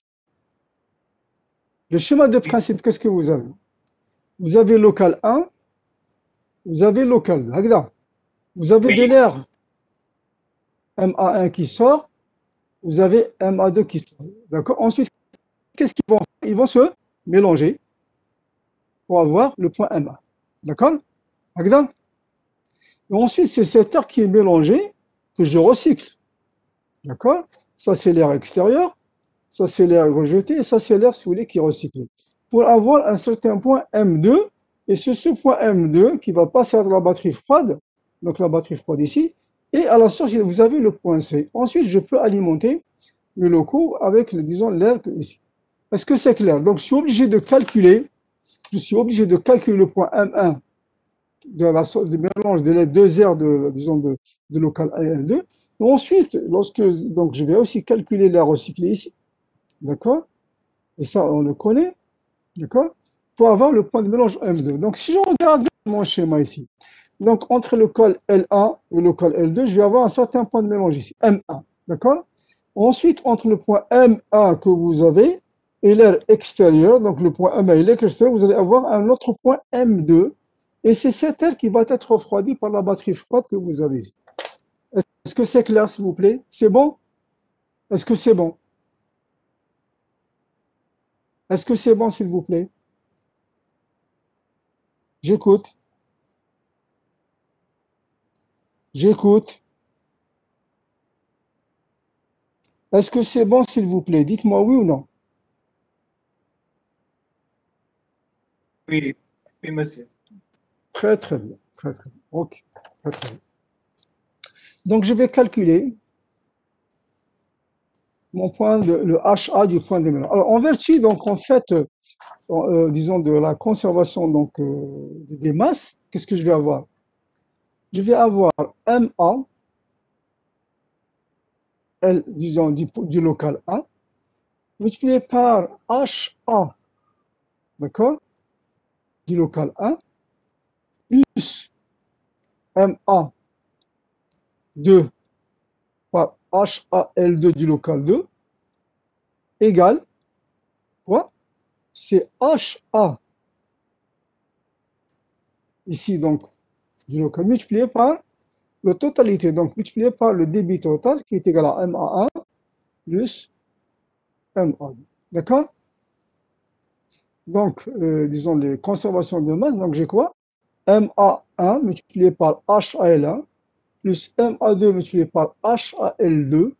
Le schéma de principe, qu'est-ce que vous avez? Vous avez local 1, vous avez local 2. Regarde. Vous avez de Oui. l'air MA1 qui sort, vous avez MA2 qui sort. D'accord? Ensuite, qu'est-ce qu'ils vont faire? Ils vont se mélanger pour avoir le point MA. D'accord? Regarde. Et ensuite, c'est cet air qui est mélangé que je recycle. D'accord? Ça, c'est l'air extérieur. Ça, c'est l'air rejeté. Et ça, c'est l'air, si vous voulez, qui est recyclé. Pour avoir un certain point M2, et c'est ce point M2 qui va passer à la batterie froide, donc la batterie froide ici, et à la source, vous avez le point C. Ensuite, je peux alimenter mes locaux avec, disons, l'air ici. Est-ce que c'est clair? Donc, je suis obligé de calculer le point M1 de mélange des deux aires de local 1 et 2. Et ensuite, donc, je vais aussi calculer l'air recyclé ici. D'accord? Et ça, on le connaît. D'accord? Pour avoir le point de mélange M2. Donc, si je regarde mon schéma ici, donc entre le col L1 et le col L2, je vais avoir un certain point de mélange ici, M1. D'accord? Ensuite, entre le point M1 que vous avez et l'air extérieur, donc le point M1 et l'air extérieur, vous allez avoir un autre point M2. Et c'est cet air qui va être refroidi par la batterie froide que vous avez ici. Est-ce que c'est clair, s'il vous plaît? C'est bon? Est-ce que c'est bon? Est-ce que c'est bon, s'il vous plaît? J'écoute. J'écoute. Est-ce que c'est bon, s'il vous plaît? Dites-moi oui ou non. Oui, oui, monsieur. Très, très bien. Très, très bien. OK. Très, très bien. Donc, je vais calculer mon point le HA du point de mélange. Alors, en vertu, donc, en fait, disons, de la conservation donc, des masses, qu'est-ce que je vais avoir? Je vais avoir MA, disons, du local 1, multiplié par HA, d'accord, du local 1, plus MA 2 par HAL2 du local 2, égale quoi? C'est HA, ici, donc, du local, multiplié par la totalité, donc multiplié par le débit total, qui est égal à MA1 plus MA2. D'accord? Donc, disons les conservations de masse, donc j'ai quoi? MA1 multiplié par HAL1 plus MA2 multiplié par HAL2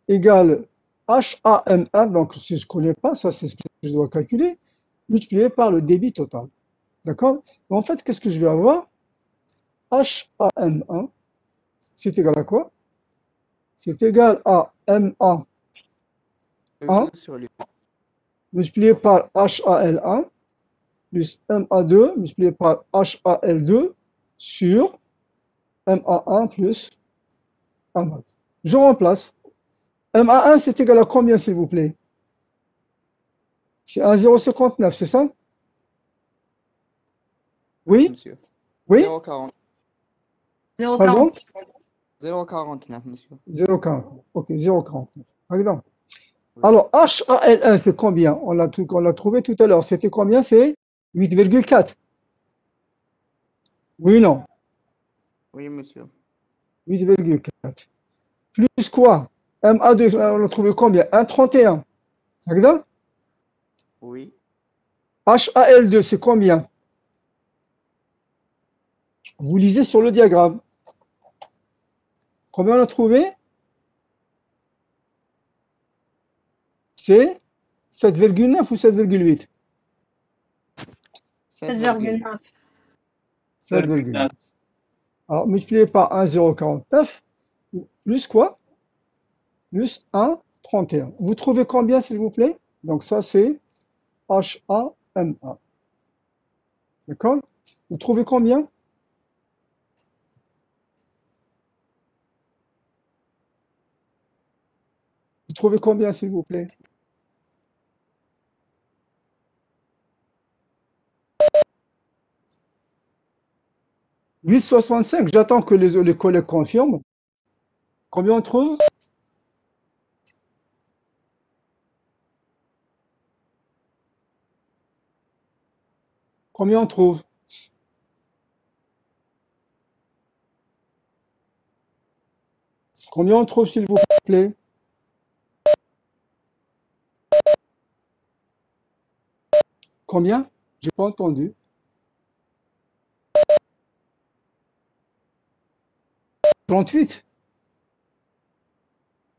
égale HAM1, donc si je ne connais pas, ça c'est ce que je dois calculer, multiplié par le débit total. D'accord? En fait, qu'est-ce que je vais avoir? HAM1, c'est égal à quoi? C'est égal à MA1 multiplié par HAL1 plus MA2 multiplié par HAL2 sur MA1 plus MA2. Je remplace. MA1, c'est égal à combien, s'il vous plaît? C'est 1,059, c'est ça? Oui? monsieur. Oui? 0,40. 0,40. Pardon? 0,49, monsieur. 0,40. Ok, 0,49. Regarde. Alors, HAL1, c'est combien? On l'a trouvé tout à l'heure. C'était combien? C'est 8,4. Oui ou non? Oui, monsieur. 8,4. Plus quoi? MA2, on l'a trouvé combien? 1,31. Regarde. Oui. HAL2, c'est combien? Vous lisez sur le diagramme. Combien on a trouvé? C'est 7,9 ou 7,8? 7,9. 7,9. Alors, multiplié par 1,049, plus quoi? Plus 1,31. Vous trouvez combien, s'il vous plaît? Donc, ça, c'est HAMA. D'accord? Vous trouvez combien? Vous trouvez combien, s'il vous plaît? « 8,65. J'attends que les collègues confirment. Combien on trouve? Combien on trouve? Combien on trouve, s'il vous plaît? Combien? J'ai pas entendu. 38?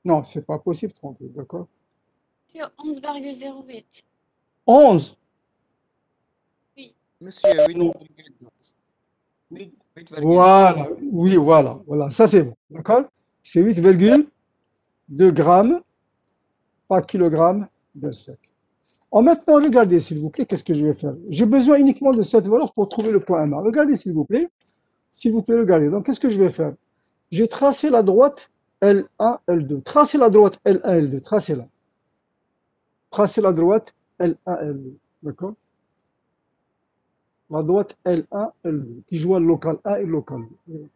Non, c'est pas possible, 38, d'accord? Monsieur, 11,08. 11? Monsieur, Oui. 8,8. Voilà, oui, voilà, ça c'est bon, d'accord? C'est 8,2 grammes par kilogramme de sec. Maintenant, regardez, s'il vous plaît, qu'est-ce que je vais faire? J'ai besoin uniquement de cette valeur pour trouver le point MA. Regardez, s'il vous plaît. S'il vous plaît, regardez. Donc, qu'est-ce que je vais faire? J'ai tracé la droite L1, L2. Tracez la droite L1, L2. Tracez-la. Tracez la droite L1, L2. D'accord? La droite L1, L2, qui joue le local 1 et le local 2.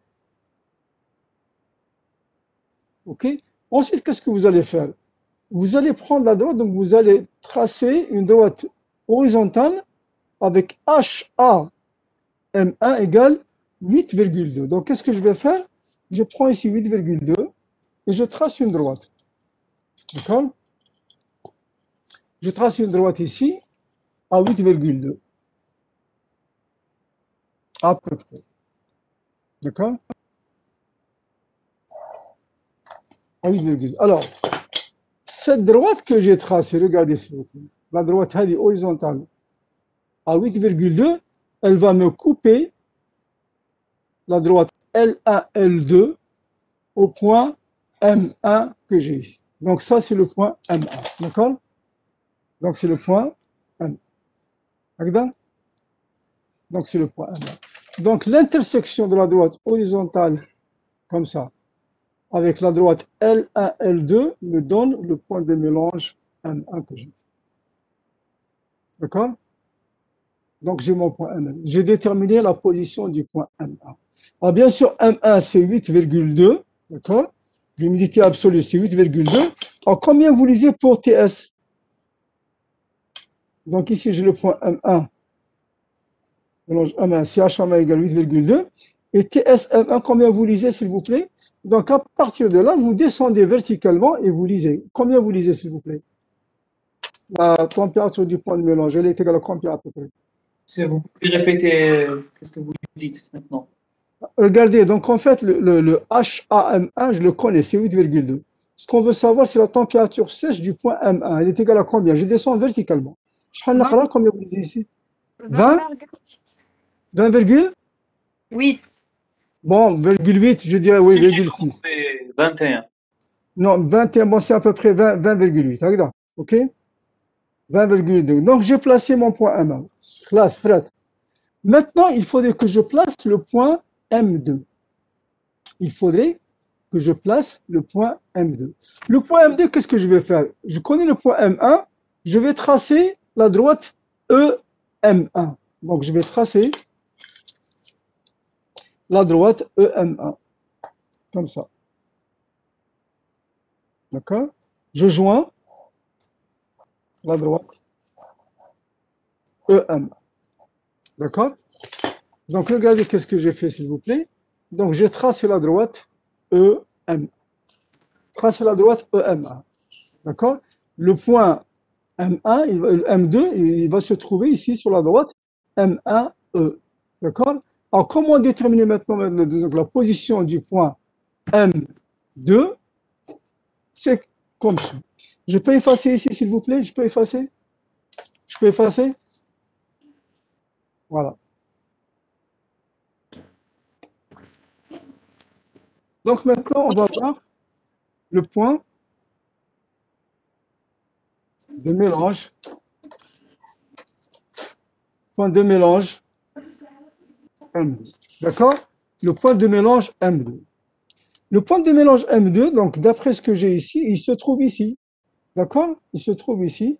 OK? Ensuite, qu'est-ce que vous allez faire? Vous allez prendre la droite, donc vous allez tracer une droite horizontale avec HAM1 égale 8,2. Donc, qu'est-ce que je vais faire? Je prends ici 8,2 et je trace une droite. D'accord? Je trace une droite ici à 8,2. À peu près. D'accord? À 8,2. Alors, cette droite que j'ai tracée, regardez s'il vous plaît, la droite horizontale à 8,2, elle va me couper la droite L1, L2 au point M1 que j'ai ici. Donc ça, c'est le point M1. D'accord? Donc c'est le point M1. D'accord? Donc c'est le point M1. Donc l'intersection de la droite horizontale, comme ça, avec la droite L1, L2, me donne le point de mélange M1 que j'ai. D'accord? Donc j'ai mon point M1. J'ai déterminé la position du point M1. Alors bien sûr, M1 c'est 8,2. D'accord? L'humidité absolue c'est 8,2. Alors combien vous lisez pour TS? Donc ici j'ai le point M1. Mélange M1, CH1 égale 8,2. Et TSM1, combien vous lisez, s'il vous plaît? Donc, à partir de là, vous descendez verticalement et vous lisez. Combien vous lisez, s'il vous plaît? La température du point de mélange, elle est égale à combien à peu près? Vous pouvez répéter qu'est-ce que vous dites maintenant? Regardez, donc en fait, le HAM1, je le connais, c'est 8,2. Ce qu'on veut savoir, c'est la température sèche du point M1. Elle est égale à combien? Je descends verticalement. Combien vous lisez ici? 20? 20, 8. bon, 8, je dirais oui, 6. 21. Non, 21, bon, c'est à peu près 20,8. Regarde, OK? 20,2. Donc, j'ai placé mon point M1. Classe, fret. Maintenant, il faudrait que je place le point M2. Il faudrait que je place le point M2. Le point M2, qu'est-ce que je vais faire? Je connais le point M1. Je vais tracer la droite EM1. Donc, je vais tracer la droite EM1. Comme ça. D'accord? Je joins la droite EM. D'accord? Donc, regardez qu'est-ce que j'ai fait, s'il vous plaît. Donc, j'ai tracé la droite EM. Tracé la droite EM1. D'accord? Le point M1, M2, il va se trouver ici sur la droite, M1E. D'accord? Alors, comment déterminer maintenant la position du point M2? C'est comme ça. Je peux effacer ici, s'il vous plaît? Je peux effacer? Je peux effacer? Voilà. Donc maintenant, on va voir le point de mélange. Point de mélange M2. D'accord? Le point de mélange M2. Le point de mélange M2, donc d'après ce que j'ai ici, il se trouve ici. D'accord? Il se trouve ici,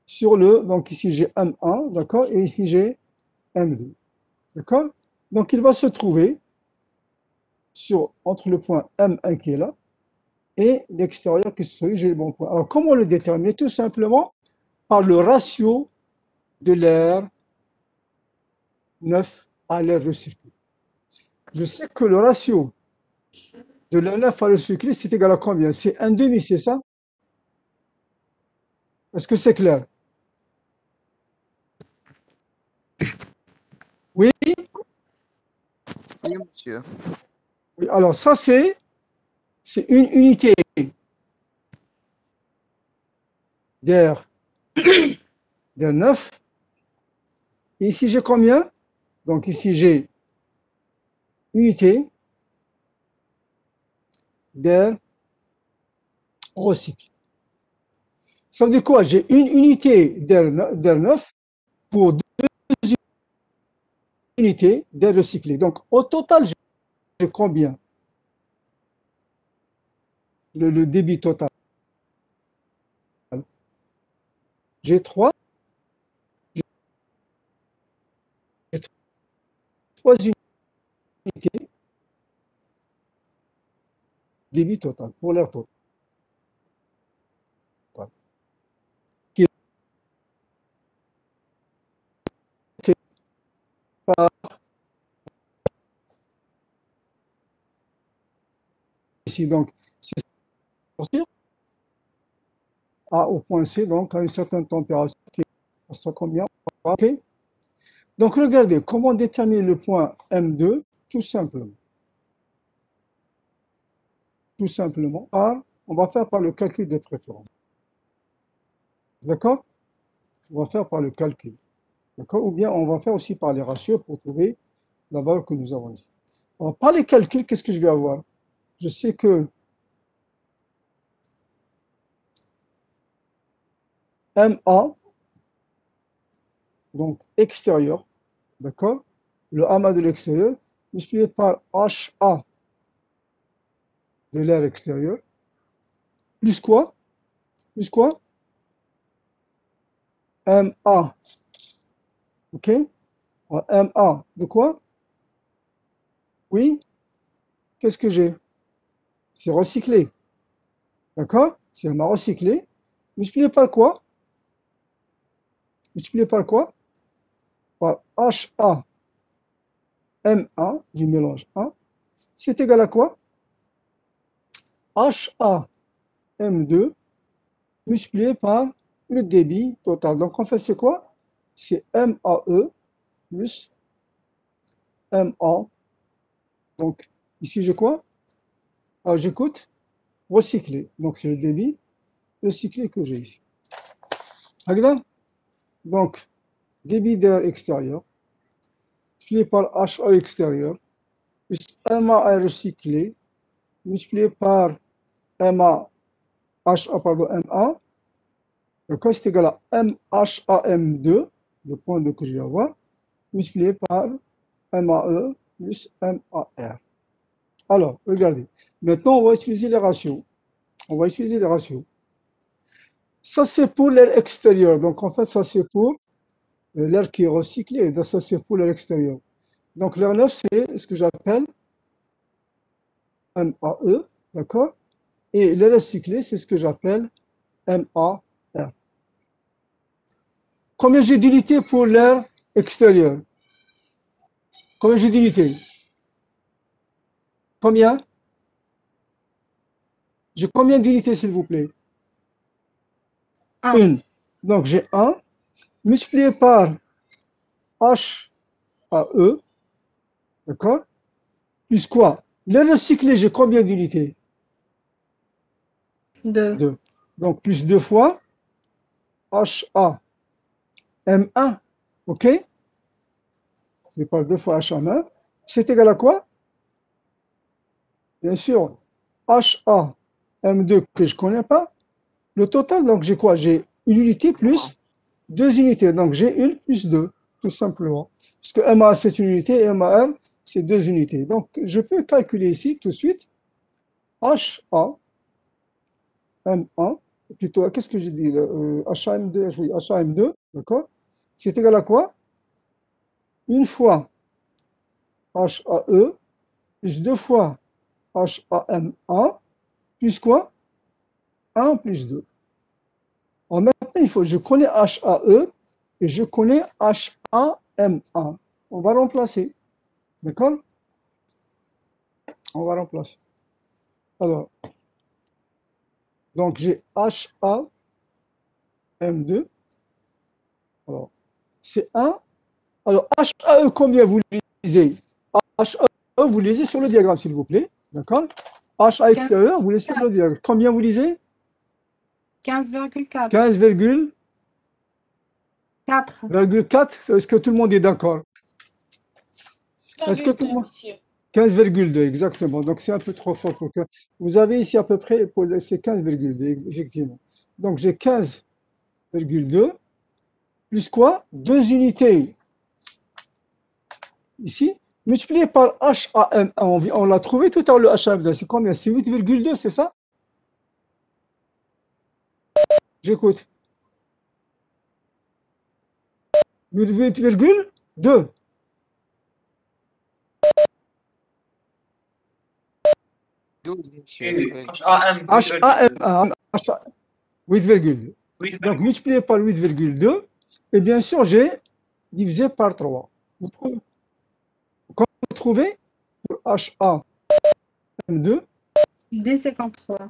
sur le, donc ici j'ai M1, d'accord? Et ici j'ai M2. D'accord? Donc il va se trouver entre le point M1 qui est là et l'extérieur qui se trouve, j'ai le bon point. Alors comment le déterminer? Tout simplement par le ratio de l'air neuf à l'air recyclé. Je sais que le ratio de l'air neuf à l'air recyclé, c'est égal à combien? C'est 1,5, c'est ça? Est-ce que c'est clair? Oui? Oui, monsieur. Oui. Alors ça, c'est une unité d'air neuf. Et ici, j'ai combien? Donc ici, j'ai unité d'air recyclé. Ça veut dire quoi? J'ai une unité d'air neuf pour deux unités d'air recyclé. Donc au total, j'ai combien? Le débit total. J'ai trois unités débit total pour l'air total. Qui est fait par ici. Donc, c'est sortir A au point C, donc à une certaine température qui est à combien? OK. Donc, regardez, comment déterminer le point M2? Tout simplement. Tout simplement, on va faire par le calcul des préférences. D'accord? On va faire par le calcul. D'accord? Ou bien on va faire aussi par les ratios pour trouver la valeur que nous avons ici. Alors, par les calculs, qu'est-ce que je vais avoir? Je sais que MA, donc extérieur, d'accord? Le amas de l'extérieur, multiplié par HA de l'air extérieur, plus quoi? Plus quoi? MA, ok? MA de quoi? Oui? Qu'est-ce que j'ai? C'est recyclé, d'accord? C'est MA recyclé, multiplié par quoi? Multiplié par quoi? Par HA MA du mélange 1, c'est égal à quoi? HA M2 multiplié par le débit total. Donc en fait, c'est quoi? C'est MAE plus MA. Donc ici, j'ai quoi? Alors j'écoute, recycler. Donc c'est le débit recyclé que j'ai ici. Regarde. Donc débit d'air extérieur multiplié par HA extérieur plus MA recyclé multiplié par MA, HA, pardon, MA. Donc, c'est égal à MHAM2, le point de que je vais avoir, multiplié par MAE plus MAR. Alors, regardez. Maintenant, on va utiliser les ratios. On va utiliser les ratios. Ça, c'est pour l'air extérieur. Donc, en fait, ça, c'est pour l'air qui est recyclé. Donc, ça, c'est pour l'air extérieur. Donc, l'air neuf, c'est ce que j'appelle MAE, d'accord? Et l'air recyclé, c'est ce que j'appelle MAR. Combien j'ai d'unités pour l'air extérieur? Combien j'ai d'unités? Combien? J'ai combien d'unités, s'il vous plaît? Un. Une. Donc, j'ai 1 multiplié par H à E, d'accord? Plus quoi? Les recyclés, j'ai combien d'unités? 2. 2. Donc, plus 2 fois HA M1, ok? Je parle 2 fois H en 1. C'est égal à quoi? Bien sûr, HA M2 que je ne connais pas. Le total, donc j'ai quoi? J'ai une unité plus 2 unités. Donc j'ai 1 plus 2, tout simplement. Puisque MA c'est une unité et MAR c'est 2 unités. Donc je peux calculer ici tout de suite HA M1, plutôt, qu'est-ce que j'ai dit là? HAM2, oui, HAM2, d'accord? C'est égal à quoi? Une fois HAE plus 2 fois HAM1 plus quoi? 1 plus 2. Alors maintenant, je connais HAE et je connais HAM1. On va remplacer. D'accord? On va remplacer. Alors, donc j'ai HAM2. Alors, c'est 1. Alors, HAE, combien vous lisez? HAE, vous lisez sur le diagramme, s'il vous plaît. D'accord? HA extérieur, vous lisez sur le diagramme. Combien vous lisez? 15,4. 15,4. 4. Est-ce que tout le monde est d'accord? Est-ce que tout le 2, monde... monsieur. 15,2, exactement. Donc, c'est un peu trop fort pour que... Vous avez ici à peu près, c'est 15,2, effectivement. Donc, j'ai 15,2 plus quoi? 2 unités. Ici, multiplié par HAM1. On l'a trouvé tout à l'heure, le HAM2. C'est combien? C'est 8,2, c'est ça? J'écoute. 8,2. monsieur. Oui. HAM. HAM1. 8,2. Oui, Donc, multiplié par 8,2. Et bien sûr, j'ai divisé par 3. Vous trouvez pour HAM2 D53.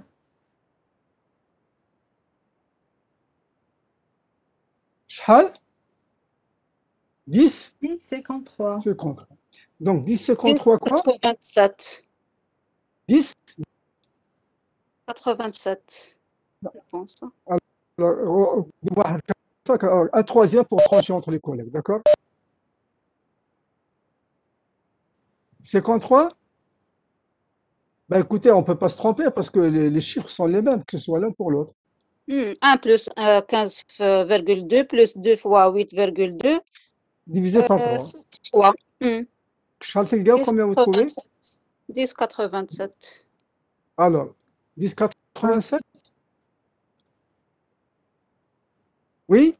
شحال 10 D53. 53. Donc 10 53 quoi? 87. 10 87, je pense. alors, un troisième pour trancher entre les collègues, d'accord? 53? Ben écoutez, on ne peut pas se tromper parce que les chiffres sont les mêmes, que ce soit l'un pour l'autre. 1 plus 15,2 plus 2 fois 8,2 Divisé par 3. fois Charles Telgao, combien vous trouvez? 10,87. Alors, 10,87? Oui?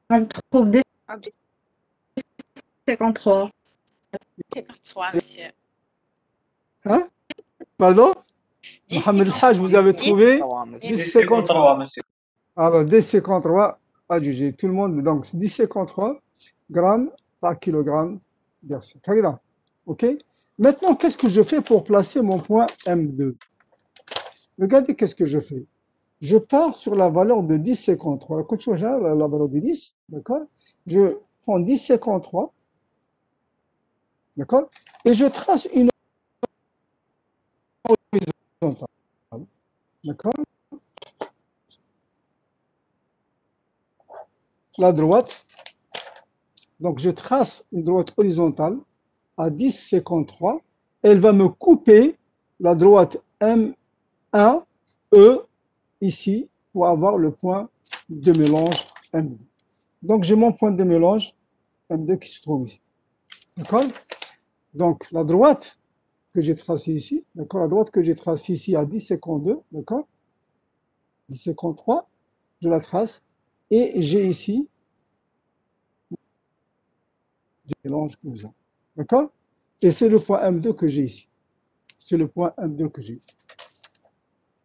On trouve D53. 53, monsieur. Hein? Pardon? 10, Mohamed 53. Haj, vous avez trouvé 10,53, 10,53. monsieur. Alors, D53 à juger. Tout le monde, donc 10,53 grammes par kilogramme d'air sec. OK? Maintenant, qu'est-ce que je fais pour placer mon point M2? Regardez qu'est-ce que je fais. Je pars sur la valeur de 10,53. Quand je regarde la valeur de 10, d'accord? Je prends 10,53, d'accord? Et je trace une horizontale, d'accord? La droite. Donc, je trace une droite horizontale à 10,53. Elle va me couper la droite M1, E, ici, pour avoir le point de mélange M2. Donc, j'ai mon point de mélange M2 qui se trouve ici. D'accord? Donc, la droite que j'ai tracée ici, d'accord? La droite que j'ai tracée ici à 10,52, d'accord? 10,53, je la trace. Et j'ai ici du mélange que nous avons. D'accord? Et c'est le point M2 que j'ai ici. C'est le point M2 que j'ai ici.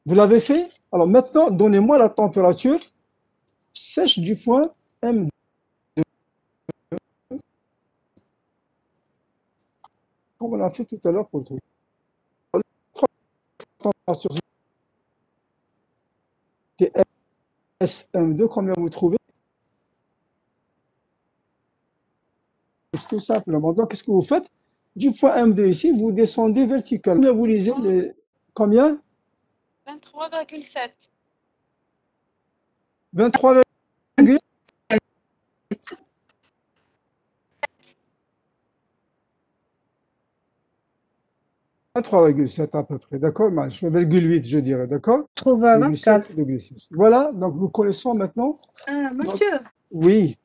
Vous l'avez fait? Alors maintenant, donnez-moi la température sèche du point M2. Comme on l'a fait tout à l'heure pour le truc. Température SM2, combien vous trouvez? C'est tout simplement. Donc, qu'est-ce que vous faites? Du point M2 ici, vous descendez verticalement. Combien vous lisez combien? 23,7. 23, 23,7 à peu près, d'accord? Je fais 0,8, je dirais, d'accord? Trouve 24. 7,6. Voilà, donc nous connaissons maintenant. Monsieur, Oui.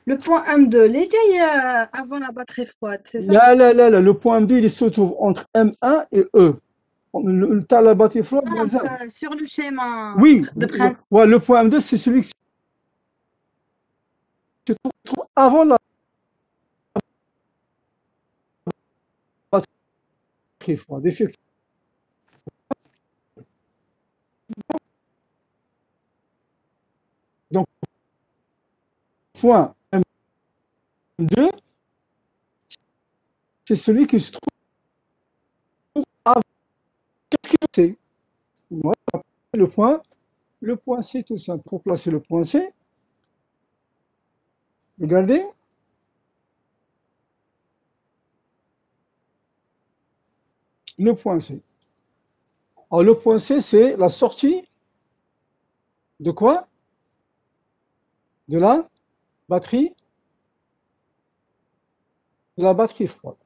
le point M2, il est déjà avant la batterie froide, c'est ça? Là, le point M2, il se trouve entre M1 et E. Tu as la batterie froide, Ah, mais ça, sur le schéma oui, de principe. ouais, le point M2, c'est celui qui se trouve avant la batterie froide. Effectivement. Donc, point M2, c'est celui qui se trouve avant. Qu'est-ce que c'est? Moi, le point C, tout simple. Pour placer le point C, regardez. Le point C. Alors, le point C, c'est la sortie de quoi? De la batterie froide.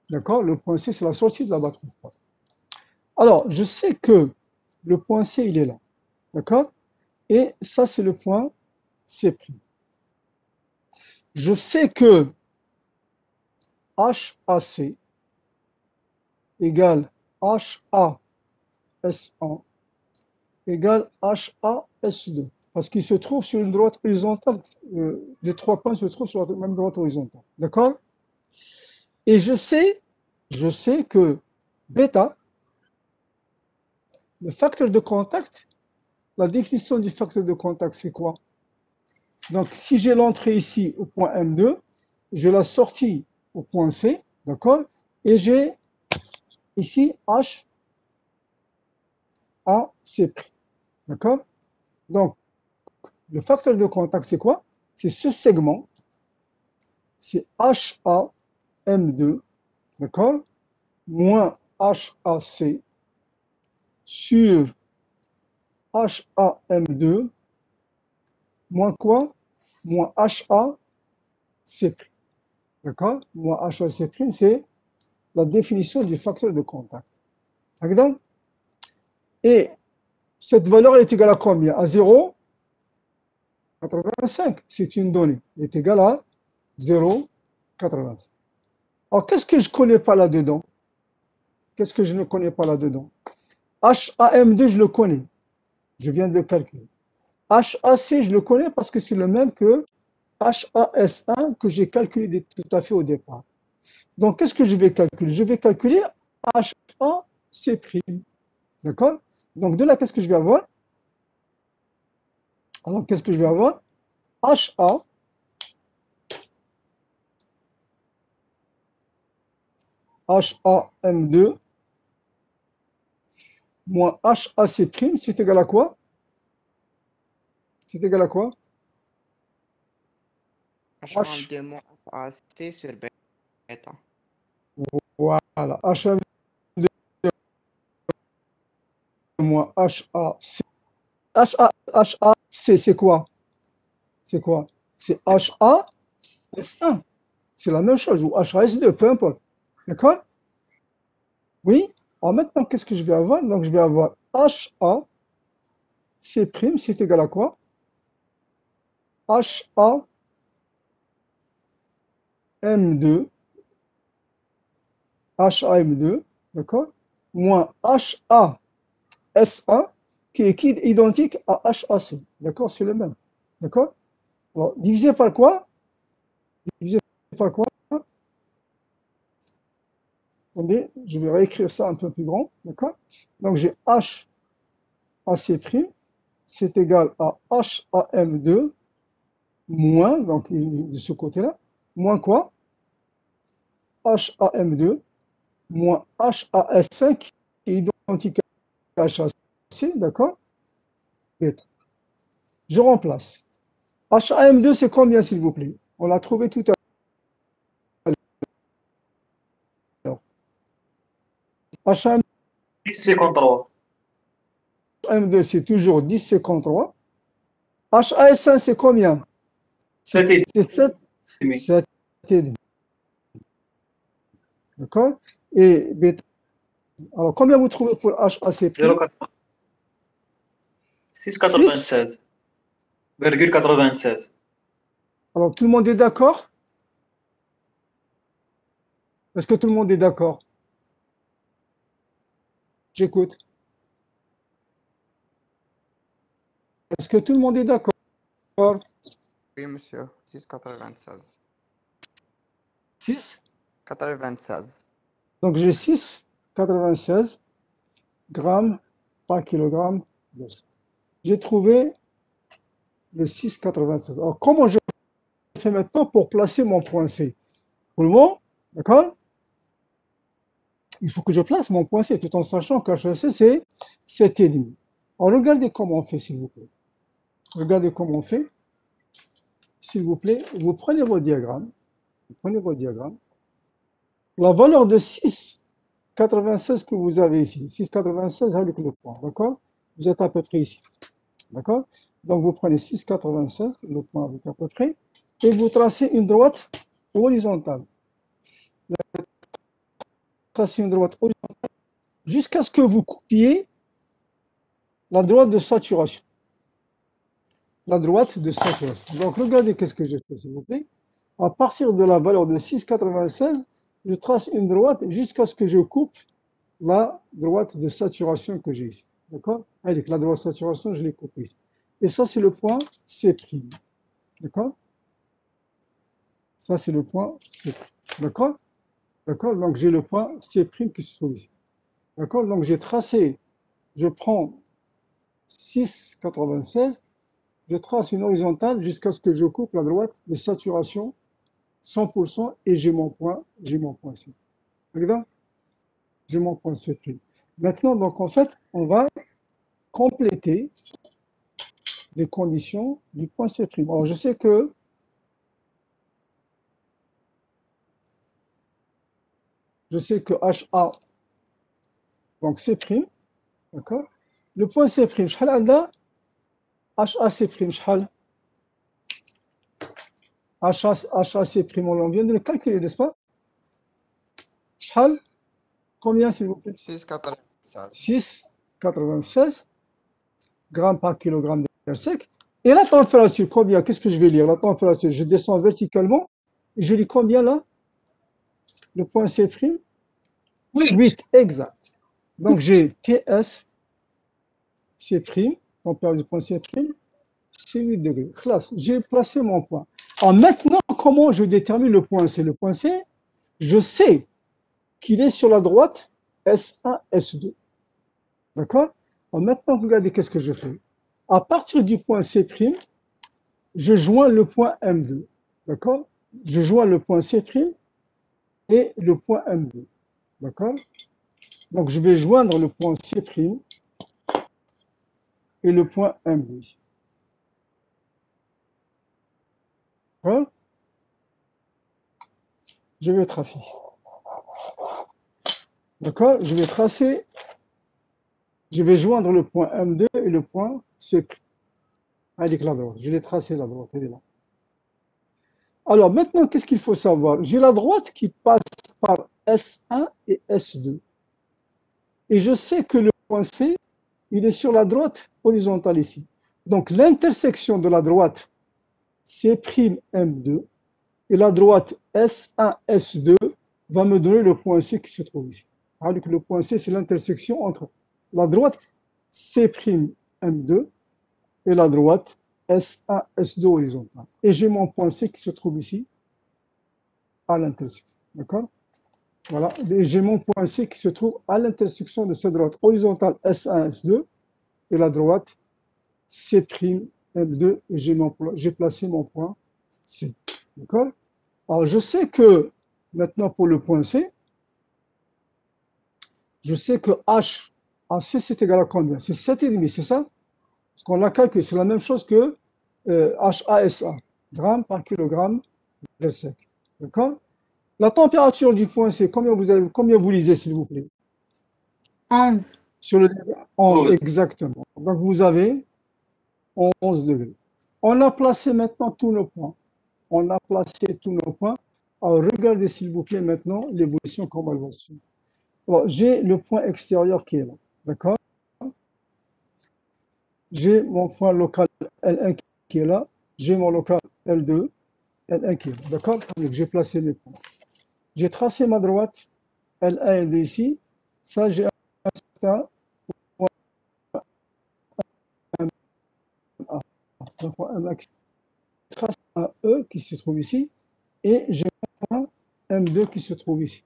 D'accord? Le point C, c'est la sortie de la batterie froide. Alors, je sais que le point C, il est là. D'accord? Et ça, c'est le point C'. Je sais que HAC égale HAS1 égale HAS2. Parce qu'il se trouve sur une droite horizontale. Les trois points se trouvent sur la même droite horizontale. D'accord? Et je sais que bêta, le facteur de contact, la définition du facteur de contact, c'est quoi? Donc, si j'ai l'entrée ici au point M2, j'ai la sortie au point C, d'accord? Et j'ai ici HAC', d'accord? Donc, le facteur de contact, c'est quoi? C'est ce segment, c'est HAM2, d'accord? Moins HAC sur HAM2 moins quoi? Moins HAC'. D'accord? Moins HAC', c'est la définition du facteur de contact. D'accord? Et cette valeur est égale à combien? À 0,85. C'est une donnée. Elle est égale à 0,85. Alors, qu'est-ce que je ne connais pas là-dedans? Qu'est-ce que je ne connais pas là-dedans? HAM2, je le connais. Je viens de le calculer. HAC, je le connais parce que c'est le même que HAS1 que j'ai calculé tout à fait au départ. Donc, qu'est-ce que je vais calculer? Je vais calculer HAC'. D'accord? Donc, de là, qu'est-ce que je vais avoir? Alors, qu'est-ce que je vais avoir? HAM2 moins HAC', c'est égal à quoi? C'est égal à quoi? HM2 moins HAC sur bêta. Voilà, HAM2 moins HAC. HAC, c'est quoi? C'est quoi? C'est HAS1. C'est la même chose, ou HAS2, peu importe. D'accord? Oui? Alors maintenant, qu'est-ce que je vais avoir? Donc, je vais avoir HAC', c'est égal à quoi? HAM2, d'accord? Moins HAS1, qui est identique à HAC. D'accord? C'est le même. D'accord? Alors, divisé par quoi? Divisé par quoi? Attendez, je vais réécrire ça un peu plus grand. D'accord? Donc, j'ai HAC', c'est égal à HAM2 moins, donc de ce côté-là, moins quoi? HAM2 moins HAS5 qui est identique à HAC, d'accord? Bêta. Je remplace. HAM2, c'est combien, s'il vous plaît? On l'a trouvé tout à l'heure. HAM2, 10,53. c'est toujours 10,53. HAS1, c'est combien? 7,5. C'est 7. 7,5. D'accord? Et bêta. Alors, combien vous trouvez pour HAC'? 6,96. 96. Alors, tout le monde est d'accord? Est-ce que tout le monde est d'accord? J'écoute. Est-ce que tout le monde est d'accord? Oui, monsieur. 6,96. 6. 96. Donc, j'ai 6,96 grammes par kilogramme. J'ai trouvé le 6,96. Alors, comment je fais maintenant pour placer mon point C? Tout le monde? D'accord? Il faut que je place mon point C tout en sachant qu'HAC, c'est 7,5. Alors, regardez comment on fait, s'il vous plaît. Regardez comment on fait. S'il vous plaît, vous prenez vos diagrammes. La valeur de 6,96 que vous avez ici, 6,96 avec le point, d'accord? Vous êtes à peu près ici, d'accord? Donc, vous prenez 6,96, le point avec à peu près, et vous tracez une droite horizontale. Tracez une droite horizontale jusqu'à ce que vous coupiez la droite de saturation. La droite de saturation. Donc, regardez qu'est-ce que j'ai fait, s'il vous plaît. À partir de la valeur de 6,96, je trace une droite jusqu'à ce que je coupe la droite de saturation que j'ai ici. D'accord? Avec la droite de saturation, je l'ai coupée ici. Et ça, c'est le point C'. D'accord? Ça, c'est le point C'. D'accord? D'accord? Donc, j'ai le point C' qui se trouve ici. D'accord? Donc, j'ai tracé, je prends 6,96, je trace une horizontale jusqu'à ce que je coupe la droite de saturation 100% et j'ai mon point C'. D'accord? J'ai mon point C'. Maintenant, donc, en fait, on va compléter les conditions du point C'. Alors, je sais que HA, donc C', d'accord? Le point C', شحال عندها HAC', شحال HAC', on vient de le calculer, n'est-ce pas? شحال? Combien, s'il vous plaît? 6,96. 6,96 grammes par kilogramme d'air sec. Et la température, combien? Qu'est-ce que je vais lire? La température, je descends verticalement. Et je lis combien là? Le point C'? 8, exact. Donc j'ai TS, C', température du point C', c'est 8 degrés. Classe, j'ai placé mon point. Alors maintenant, comment je détermine le point C? Le point C, je sais qu'il est sur la droite S1, S2. D'accord? Alors maintenant, regardez qu'est-ce que je fais. À partir du point C', je joins le point M2. D'accord? Je joins le point C' et le point M2. D'accord? Donc, je vais joindre le point C' et le point M2. D'accord? Je vais tracer. D'accord? Je vais tracer. Je vais joindre le point M2 et le point C'. Avec la droite. Je l'ai tracé la droite. Elle est là. Alors, maintenant, qu'est-ce qu'il faut savoir? J'ai la droite qui passe par S1 et S2. Et je sais que le point C, il est sur la droite horizontale ici. Donc, l'intersection de la droite C'M2 et la droite S1, S2 va me donner le point C qui se trouve ici. Alors que le point C, c'est l'intersection entre la droite C'M2 et la droite S1, S2 horizontale. Et j'ai mon point C qui se trouve ici à l'intersection. D'accord? Voilà, j'ai mon point C qui se trouve à l'intersection de cette droite horizontale S1, S2 et la droite C'M2 et j'ai placé mon point C. D'accord? Alors, je sais que maintenant pour le point C, je sais que HAC c'est égal à combien? C'est 7,5, c'est ça? Ce qu'on a calculé, c'est la même chose que HASA, grammes par kilogramme de sec. D'accord? La température du point C, combien vous lisez, s'il vous plaît? 11. Sur le 11, 11. exactement. Donc, vous avez 11 degrés. On a placé maintenant tous nos points. On a placé tous nos points. Alors, regardez, s'il vous plaît, maintenant, l'évolution, comment elle va se faire. Bon, j'ai le point extérieur qui est là. D'accord? J'ai mon point local L1 qui est là. J'ai mon local L2, L1 qui est là. D'accord? J'ai placé mes points. J'ai tracé ma droite L1 et L2 ici. Ça, j'ai un point M1. Un point M1 qui trace un E qui se trouve ici. Et j'ai mon point M2 qui se trouve ici.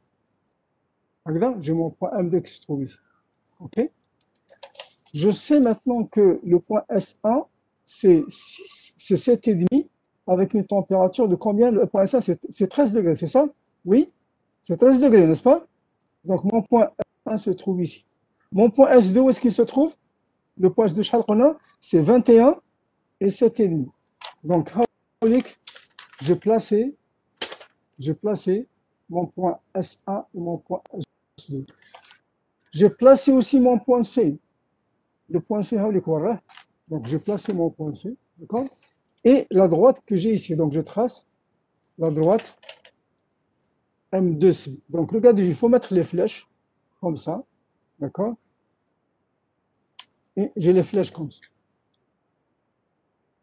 J'ai mon point M2 qui se trouve ici. OK? Je sais maintenant que le point S1, c'est 7,5 avec une température de combien? Le point S1, c'est 13 degrés, c'est ça? Oui? C'est 13 degrés, n'est-ce pas? Donc, mon point S1 se trouve ici. Mon point S2, où est-ce qu'il se trouve? Le point S2, c'est 21 et 7,5. Donc, j'ai placé mon point S1 et mon point S2. J'ai placé aussi mon point C. Le point C, donc j'ai placé mon point C, d'accord? Et la droite que j'ai ici, donc je trace la droite M2C. Donc regardez, il faut mettre les flèches comme ça, d'accord? Et j'ai les flèches comme ça,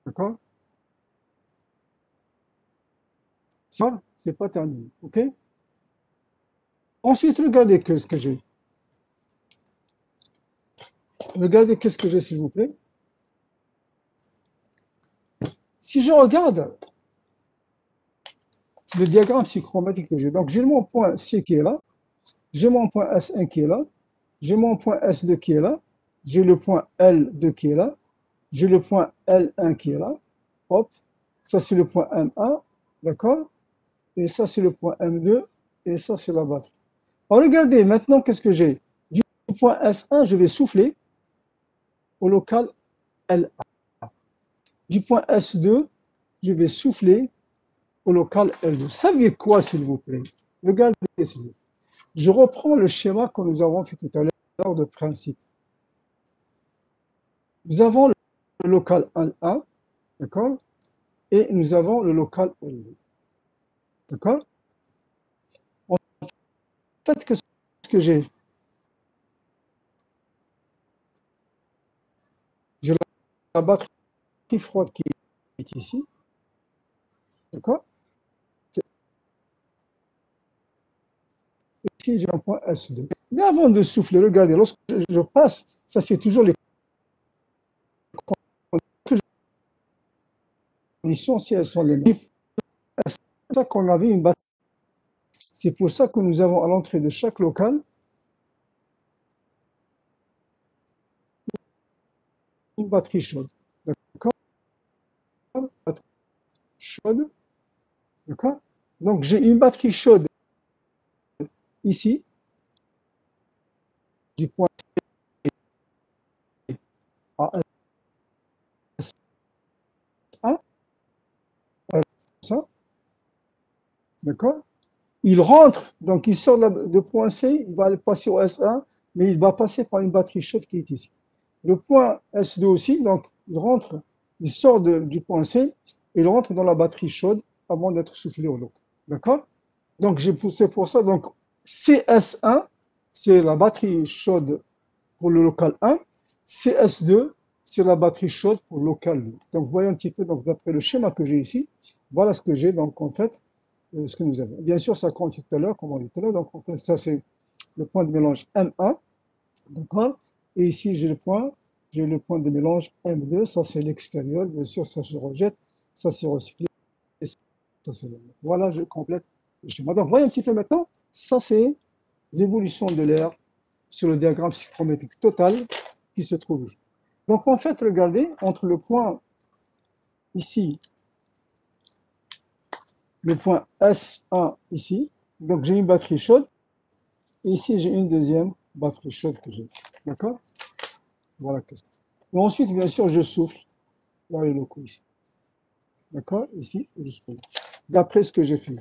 d'accord? Ça, c'est pas terminé, ok? Ensuite, regardez ce que j'ai. Regardez qu'est-ce que j'ai, s'il vous plaît. Si je regarde le diagramme psychromatique que j'ai, donc j'ai mon point C qui est là, j'ai mon point S1 qui est là, j'ai mon point S2 qui est là, j'ai le point L2 qui est là, j'ai le point L1 qui est là, hop, ça c'est le point M1, d'accord? Et ça c'est le point M2, et ça c'est la batterie. Alors regardez, maintenant qu'est-ce que j'ai? Du point S1, je vais souffler au local L1. Du point S2, je vais souffler au local L2. Ça veut dire quoi, s'il vous plaît? Regardez, s'il vous plaît. Je reprends le schéma que nous avons fait tout à l'heure de principe. Nous avons le local L1, d'accord? Et nous avons le local L2. D'accord? En fait, qu'est-ce que j'ai? J'ai la batterie froide qui est ici. D'accord? Ici, j'ai un point S2. Mais avant de souffler, regardez, lorsque je passe, ça c'est toujours les conditions, si elles sont les mêmes. C'est pour ça qu'on avait une batterie. C'est pour ça que nous avons à l'entrée de chaque local une batterie chaude. D'accord? Batterie chaude. D'accord? Donc j'ai une batterie chaude ici, du point à S1, ça, d'accord? Il rentre, donc il sort de point C, il va aller passer au S1, mais il va passer par une batterie chaude qui est ici. Le point S2 aussi, donc il rentre, il sort du point C, et il rentre dans la batterie chaude avant d'être soufflé au local. D'accord? Donc j'ai poussé pour ça, donc CS1, c'est la batterie chaude pour le local 1, CS2, c'est la batterie chaude pour le local 2. Donc voyez un petit peu, donc d'après le schéma que j'ai ici, voilà ce que j'ai, donc en fait, ce que nous avons. Bien sûr, ça compte tout à l'heure, comme on dit tout à l'heure, donc en fait, ça c'est le point de mélange M1, d'accord? Et ici, j'ai le point de mélange M2, ça c'est l'extérieur, bien sûr, ça se rejette, ça c'est recyclé, et ça c'est le... Voilà, je complète le schéma. Donc voyez un petit peu maintenant, ça c'est l'évolution de l'air sur le diagramme psychrométrique total qui se trouve ici. Donc en fait, regardez, entre le point ici, le point S1 ici, donc j'ai une batterie chaude, et ici j'ai une deuxième batterie chaude que j'ai. D'accord? Voilà qu'est-ce que c'est. Et ensuite, bien sûr, je souffle dans les locaux ici. D'accord? Ici, je souffle. D'après ce que j'ai fait.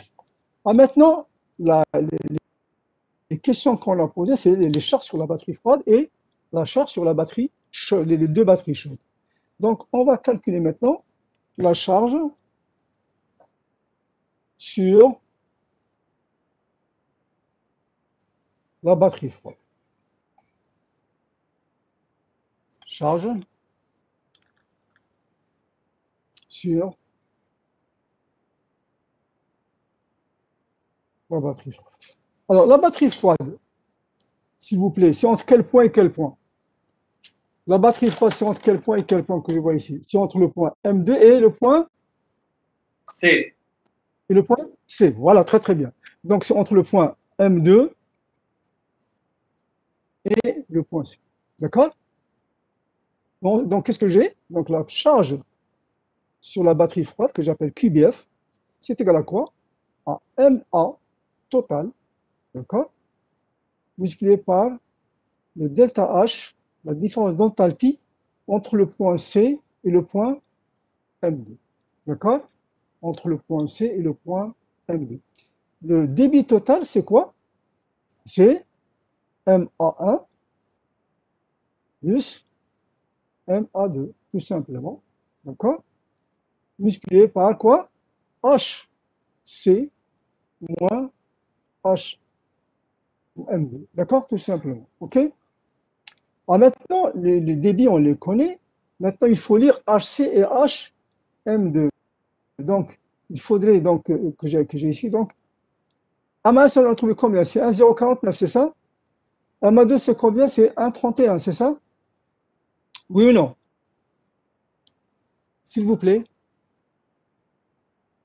Ah, maintenant, les questions qu'on a posées, c'est les charges sur la batterie froide et la charge sur la batterie chaude, les deux batteries chaudes. Donc, on va calculer maintenant la charge sur la batterie froide. Charge sur la batterie froide. Alors, la batterie froide, s'il vous plaît, c'est entre quel point et quel point? La batterie froide, c'est entre quel point et quel point que je vois ici? C'est entre le point M2 et le point C. Et le point C. Voilà, très très bien. Donc, c'est entre le point M2 et le point C. D'accord? Donc, qu'est-ce que j'ai? Donc, la charge sur la batterie froide, que j'appelle QBF, c'est égal à quoi? À MA total, d'accord? Multiplié par le delta H, la différence d'enthalpie entre le point C et le point M2. D'accord? Entre le point C et le point M2. Le débit total, c'est quoi? C'est MA1 plus MA2, tout simplement. D'accord? Multiplié par quoi? HC moins HM2. D'accord? Tout simplement. OK? Alors maintenant, les débits, on les connaît. Maintenant, il faut lire HC et HM2. Donc, il faudrait donc que j'ai ici. Donc, AMA1, on a trouvé combien? C'est 1,049, c'est ça? AMA2, c'est combien? C'est 1,31, c'est ça? Oui ou non? S'il vous plaît.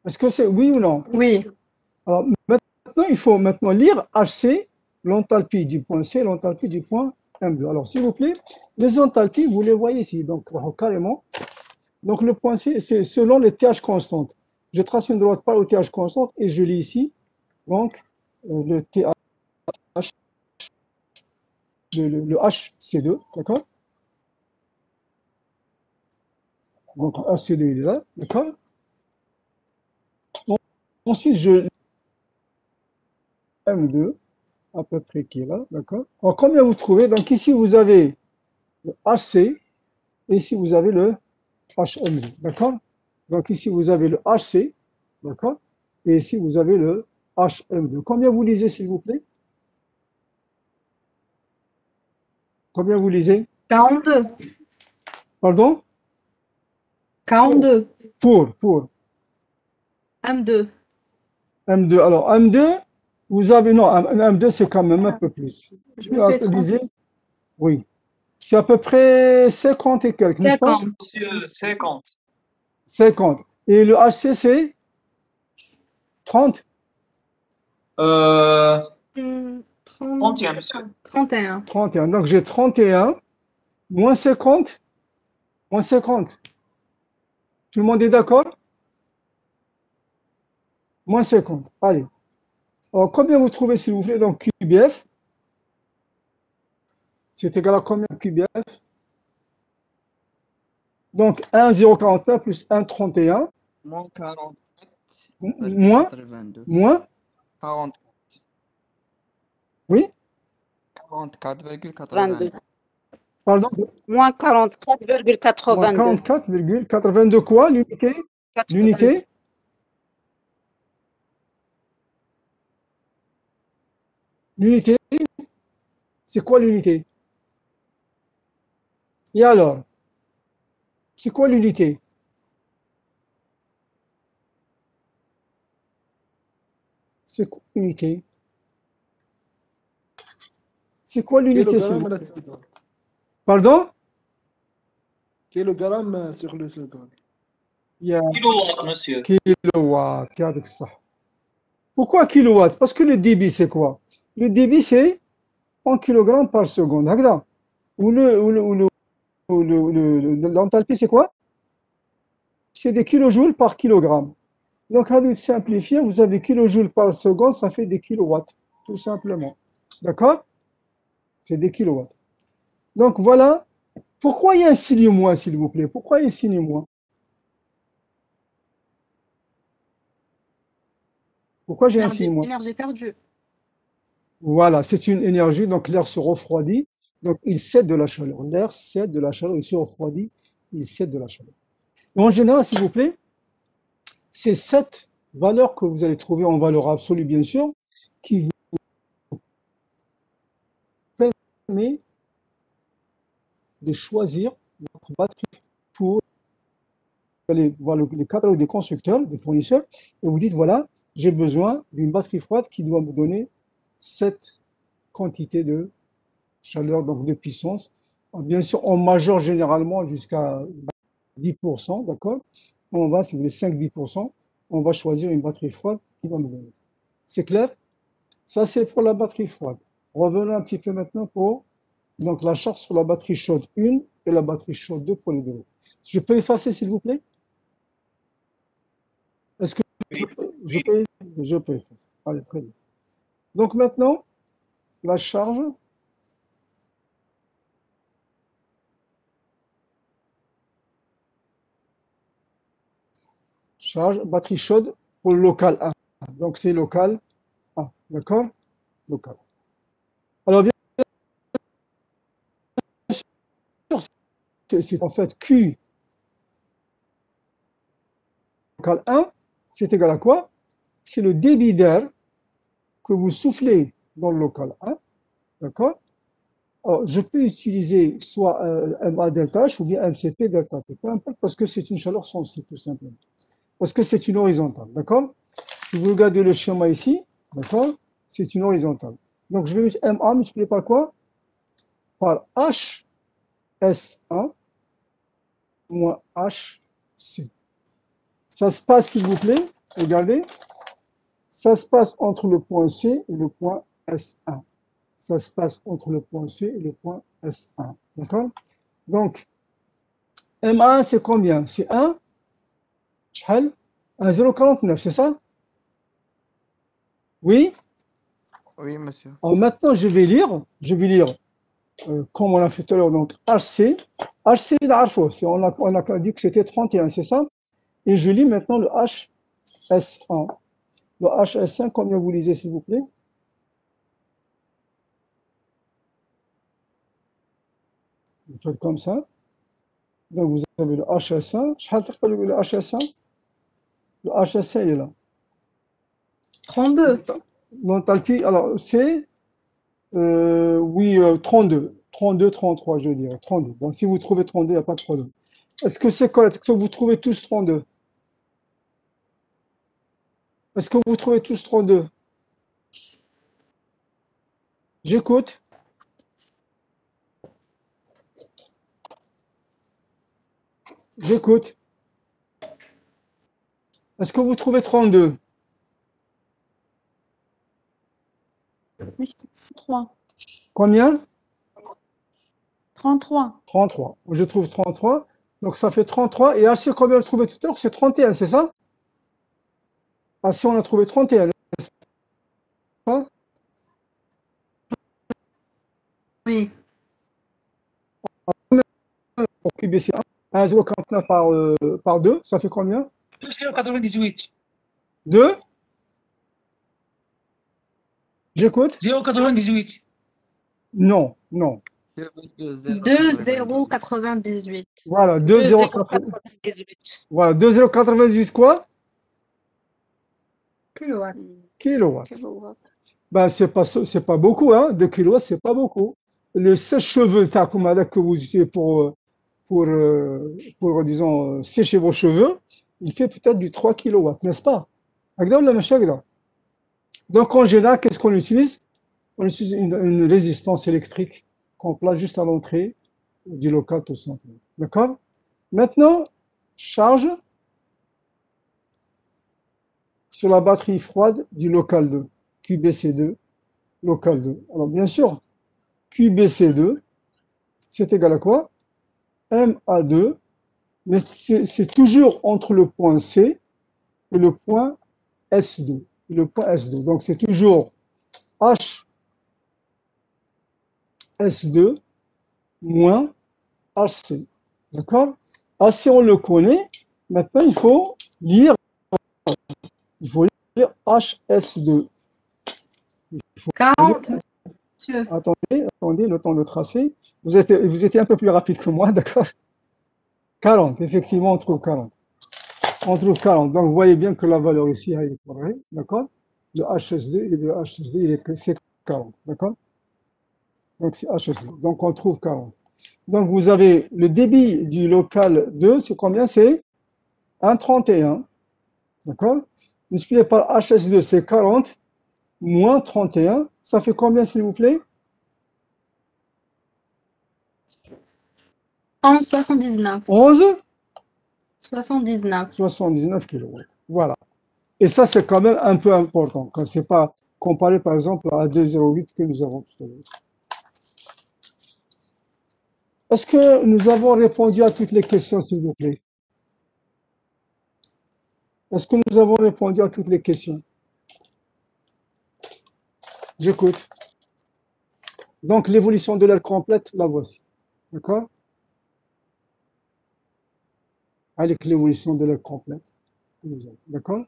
Est-ce que c'est oui ou non? Oui. Alors, maintenant, il faut maintenant lire HC, l'enthalpie du point C, l'enthalpie du point M2. Alors, s'il vous plaît, les enthalpies, vous les voyez ici, donc carrément. Donc, le point C, c'est selon les TH constantes. Je trace une droite par au TH constante et je lis ici, donc, le TH, le HC2, d'accord? Donc, HC2, il est là, d'accord? Ensuite, je M2, à peu près qui est là, d'accord? Alors, combien vous trouvez? Donc, ici, vous avez le HC, et ici, vous avez le HM2, d'accord? Donc, ici, vous avez le HC, d'accord? Et ici, vous avez le HM2. Combien vous lisez, s'il vous plaît? Combien vous lisez? 42. Pardon? 42. Pour. M2. M2. Alors, M2, vous avez, non, M2, c'est quand même un peu plus. Je me suis trompée. Lisez. Oui. C'est à peu près 50 et quelques, n'est-ce pas? 50. Monsieur, 50. 50. Et le HC, c'est 30? Euh, 30, 31, monsieur. 31. 31. Donc, j'ai 31 moins 50 moins 50. Tout le monde est d'accord? Moins 50. Allez. Alors, combien vous trouvez, s'il vous plaît, donc QBF? C'est égal à combien QBF? Donc, 1,049 plus 1,31 Moins 44,82. moins 40. Oui? 44,82. Pardon? Moins Moins 44,82. 44,82 quoi? L'unité? L'unité? L'unité? C'est quoi l'unité? Et alors? C'est quoi l'unité? C'est quoi l'unité? C'est quoi l'unité, s'il vous Kilogramme à plaît? la seconde. Pardon? Kilogramme sur le seconde. Il y a Kilowatt, monsieur. kilowatt. Regardez ça. Pourquoi kilowatt? Parce que le débit, c'est quoi? Le débit, c'est en kilogrammes par seconde. Regarde. L'enthalpie, c'est quoi? C'est des kilojoules par kilogramme. Donc, à simplifier, vous avez kilojoules par seconde, ça fait des kilowatts, tout simplement. D'accord? C'est des kilowatts. Donc, voilà Pourquoi il y a un signe moins, s'il vous plaît? Pourquoi il y a un signe moins? Pourquoi j'ai un signe moins? Énergie perdue. Voilà, c'est une énergie, donc l'air se refroidit, donc il cède de la chaleur. L'air cède de la chaleur, il se refroidit, il cède de la chaleur. Et en général, s'il vous plaît, c'est cette valeur que vous allez trouver en valeur absolue, bien sûr, qui vous permet de choisir votre batterie pour aller voir les catalogues des constructeurs, des fournisseurs, et vous dites, voilà, j'ai besoin d'une batterie froide qui doit me donner cette quantité de chaleur, donc de puissance. Bien sûr, en majeur généralement jusqu'à 10%, d'accord? On va, si vous voulez, 5-10%, on va choisir une batterie froide qui va me donner. C'est clair? Ça, c'est pour la batterie froide. Revenons un petit peu maintenant pour donc, la charge sur la batterie chaude 1 et la batterie chaude 2 pour les deux. Je peux effacer, s'il vous plaît? Est-ce que je peux effacer? Allez, très bien. Donc maintenant, la charge. Charge, batterie chaude pour le local 1. Donc c'est local 1, d'accord? Local. Alors bien sûr, c'est en fait Q local 1, c'est égal à quoi? C'est le débit d'air que vous soufflez dans le local 1, d'accord? Alors, je peux utiliser soit MA delta H ou bien MCP delta T, peu importe, parce que c'est une chaleur sensible, tout simplement. Parce que c'est une horizontale, d'accord? Si vous regardez le schéma ici, d'accord? C'est une horizontale. Donc, je vais mettre MA multiplié par quoi? Par HS1 moins HC. Ça se passe, s'il vous plaît, regardez, ça se passe entre le point C et le point S1. Ça se passe entre le point C et le point S1. D'accord? Donc, M1, c'est combien? C'est 1, 1,049, c'est ça? Oui? Oui, monsieur. Alors maintenant, je vais lire comme on a fait tout à l'heure, donc HC. HC, on a dit que c'était 31, c'est ça? Et je lis maintenant le HS1. Le HS1, combien vous lisez, s'il vous plaît? Vous faites comme ça. Donc, vous avez le HS1. Le HS1, le HS1, il est là. 32. L'enthalpie, alors, c'est, oui, 32. 32, 33, je dirais. 32. Bon, si vous trouvez 32, il n'y a pas de problème. Est-ce que c'est correct? Est-ce que vous trouvez tous 32? Est-ce que vous trouvez tous 32? J'écoute. J'écoute. Est-ce que vous trouvez 32? 33. Combien? 33. 33. Je trouve 33. Donc ça fait 33. Et HC, combien on a trouvé tout à l'heure? C'est 31, c'est ça? HC, on a trouvé 31, n'est-ce pas? Oui. Pour QBC 1, 1,049 par 2, ça fait combien? 0,98. 2? J'écoute? 0,98. Non, non. 2,098. Voilà, 2,098. 18. Voilà, 2,098 quoi? Kilowatts. Kilowatts. Ben, c'est pas beaucoup, hein. 2 kilowatts, c'est pas beaucoup. Le sèche-cheveux Takumada que vous utilisez pour disons, sécher vos cheveux, il fait peut-être du 3 kilowatts, n'est-ce pas? Donc, en général, qu'est-ce qu'on utilise? On utilise une résistance électrique qu'on place juste à l'entrée du local, tout simplement. D'accord? Maintenant, charge sur la batterie froide du local 2, QBC2, local 2. Alors, bien sûr, QBC2, c'est égal à quoi? MA2, mais c'est toujours entre le point C et le point S2. Le point S2. Donc, c'est toujours HS2 moins HC. D'accord? AC, on le connaît. Maintenant, il faut lire HS2. 40, monsieur. Attendez, le temps de tracer. Vous étiez un peu plus rapide que moi, d'accord? 40, effectivement, on trouve 40. On trouve 40. Donc, vous voyez bien que la valeur ici, elle est correcte, d'accord? Le HS2 et le HS2, c'est 40, d'accord? Donc, c'est HS2. Donc, on trouve 40. Donc, vous avez le débit du local 2, c'est combien? C'est 1,31. D'accord? Multiplié par HS2, c'est 40, moins 31. Ça fait combien, s'il vous plaît? 11,79. 11? 79. 79 kW. Voilà. Et ça, c'est quand même un peu important, quand c'est pas comparé, par exemple, à 2,08 que nous avons tout à l'heure. Est-ce que nous avons répondu à toutes les questions, s'il vous plaît? Est-ce que nous avons répondu à toutes les questions? J'écoute. Donc, l'évolution de l'air complète, la voici. D'accord? Avec l'évolution de l'air complète. D'accord?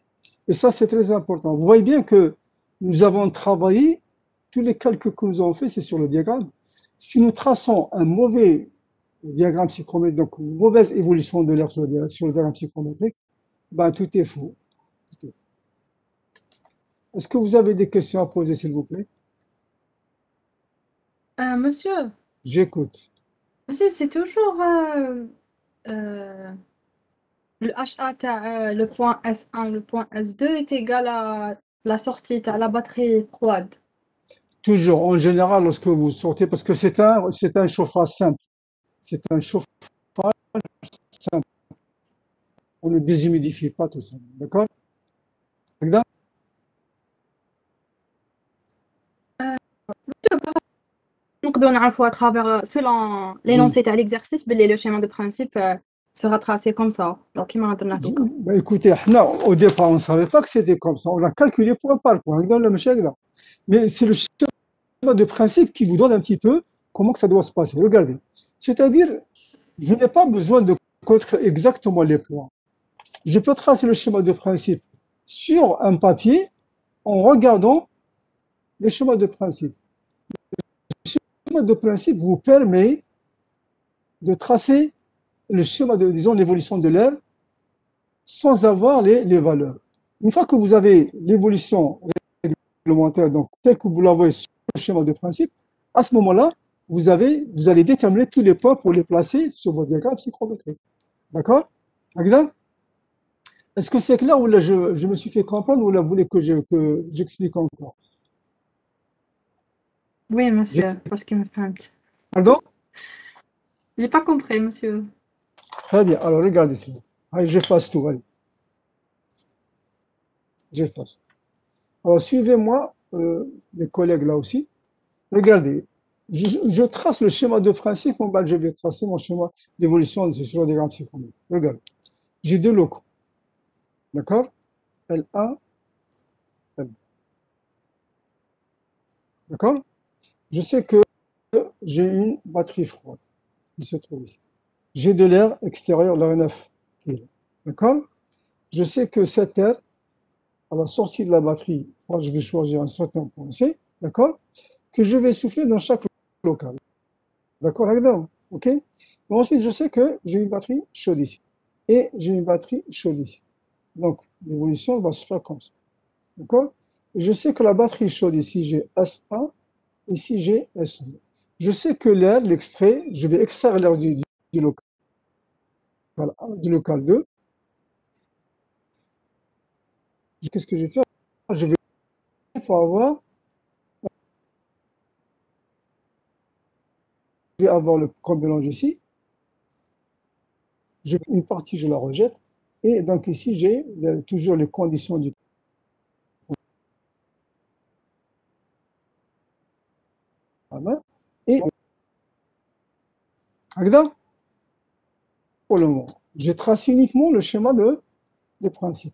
Et ça, c'est très important. Vous voyez bien que nous avons travaillé, tous les calculs que nous avons faits, c'est sur le diagramme. Si nous traçons un mauvais diagramme psychrométrique, donc une mauvaise évolution de l'air sur le diagramme psychrométrique, ben, tout est faux. Est-ce que vous avez des questions à poser, s'il vous plaît? Monsieur, J'écoute. c'est toujours le HA, le point S1, le point S2 est égal à la sortie, à la batterie froide. Toujours, en général, lorsque vous sortez, parce que c'est un chauffage simple. C'est un chauffage simple. On ne déshumidifie pas tout ça. D'accord? D'accord? نقدروا نعرفوا à travers selon l'énoncé تاع l'exercice باللي le schéma de principe sera tracé comme ça. Donc كيما هضرنا دوكا. Bah, écoutez, au départ, on ne savait pas que c'était comme ça. On a calculé point par point. Mais c'est le schéma de principe qui vous donne un petit peu comment que ça doit se passer. Regardez. C'est-à-dire, je n'ai pas besoin de connaître exactement les points. Je peux tracer le schéma de principe sur un papier en regardant le schéma de principe. Le schéma de principe vous permet de tracer le schéma de, disons, l'évolution de l'air sans avoir les valeurs. Une fois que vous avez l'évolution réglementaire, donc telle que vous la voyez sur le schéma de principe, à ce moment-là, vous allez déterminer tous les points pour les placer sur votre diagramme psychrométrique. D'accord? Est-ce que c'est clair ou là je me suis fait comprendre ou là vous voulez que j'explique encore? Oui, monsieur, parce qu'il me fahمت. Pardon? J'ai pas compris, monsieur. Très bien. Alors, regardez ça. Allez, j'efface tout. Allez. J'efface. Alors, suivez-moi, les collègues là aussi. Regardez. Je trace le schéma de principe. Bon, ben, je vais tracer mon schéma d'évolution sur le diagramme psychrométrique. Regardez. J'ai deux locaux. D'accord? L1, L2. D'accord? Je sais que j'ai une batterie froide qui se trouve ici. J'ai de l'air extérieur, l'air 9 kg. D'accord? Je sais que cet air, à la sortie de la batterie, je vais choisir un certain point C, d'accord? Que je vais souffler dans chaque local. D'accord, là-dedans? OK? Mais ensuite, je sais que j'ai une batterie chaude ici. Et j'ai une batterie chaude ici. Donc, l'évolution va se faire comme ça. D'accord? Je sais que la batterie chaude ici, j'ai S1, ici j'ai S2. Je sais que l'air, l'extrait, je vais extraire l'air du local 1, du local 2. Qu'est-ce que je vais faire? Je vais avoir le comme mélange ici. Une partie, je la rejette. Et donc ici, j'ai toujours les conditions du et pour le moment, j'ai tracé uniquement le schéma de principe.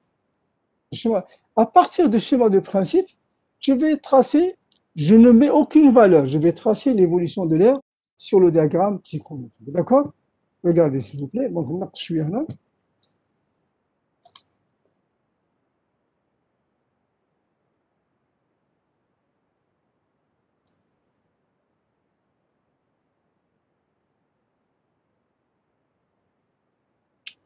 À partir du schéma de principe, je vais tracer, je ne mets aucune valeur, je vais tracer l'évolution de l'air sur le diagramme psychrométrique. D'accord? Regardez, s'il vous plaît. Donc, je suis là.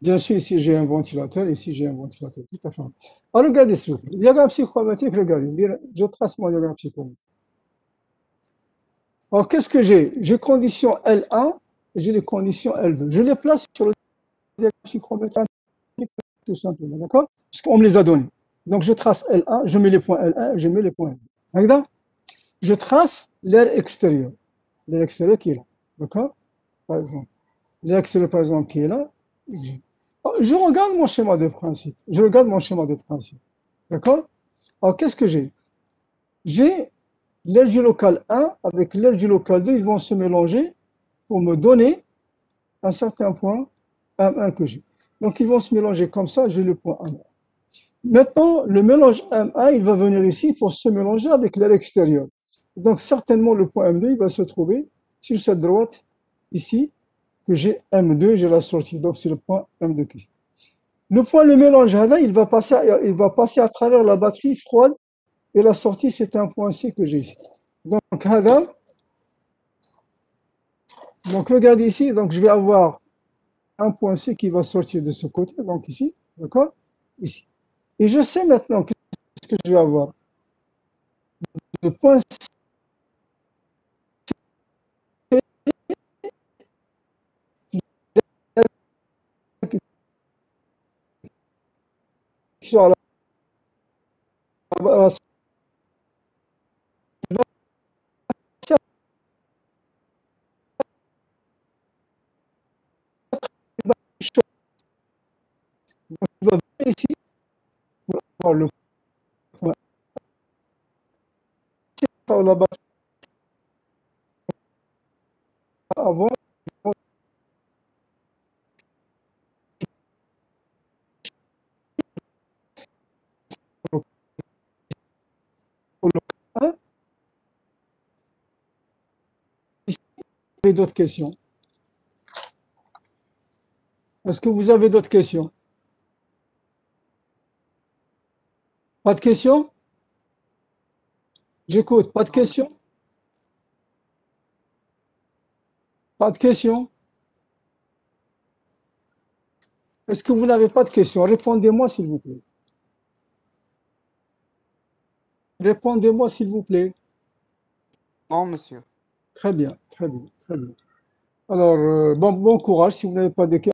Bien sûr, ici j'ai un ventilateur, ici j'ai un ventilateur, tout à fait. Alors, regardez, s'il vous plaît. Diagramme psychrométrique, regardez. Je trace mon diagramme psychrométrique. Alors, qu'est-ce que j'ai? J'ai condition L1 et j'ai les conditions L2. Je les place sur le diagramme psychrométrique, tout simplement, d'accord? Parce qu'on me les a donnés. Donc, je trace L1, je mets les points L1, je mets les points L2. D'accord? Je trace l'air extérieur. L'air extérieur qui est là, d'accord? Par exemple. L'air extérieur, par exemple, qui est là. Je regarde mon schéma de principe. Je regarde mon schéma de principe. D'accord? Alors, qu'est-ce que j'ai? J'ai l'air du local 1 avec l'air du local 2, ils vont se mélanger pour me donner un certain point M1 que j'ai. Donc, ils vont se mélanger comme ça, j'ai le point M1. Maintenant, le mélange M1, il va venir ici pour se mélanger avec l'air extérieur. Donc, certainement, le point M2, il va se trouver sur cette droite, ici, que j'ai M2, j'ai la sortie. Donc, c'est le point M2 qui est. Le point, le mélange, il va passer à travers la batterie froide et la sortie, c'est un point C que j'ai ici. Donc, regardez ici, donc je vais avoir un point C qui va sortir de ce côté, donc ici, d'accord? Ici. Et je sais maintenant qu'est-ce que je vais avoir. Le point C sur la il va venir ici pour avoir le point par la batterie avant pour le 1. Ici, vous avez d'autres questions? Est-ce que vous avez d'autres questions? Pas de questions? J'écoute, pas de questions? Pas de questions? Est-ce que vous n'avez pas de questions? Répondez-moi, s'il vous plaît. Répondez-moi, s'il vous plaît. Non, monsieur. Très bien, très bien, très bien. Alors, bon courage si vous n'avez pas de questions.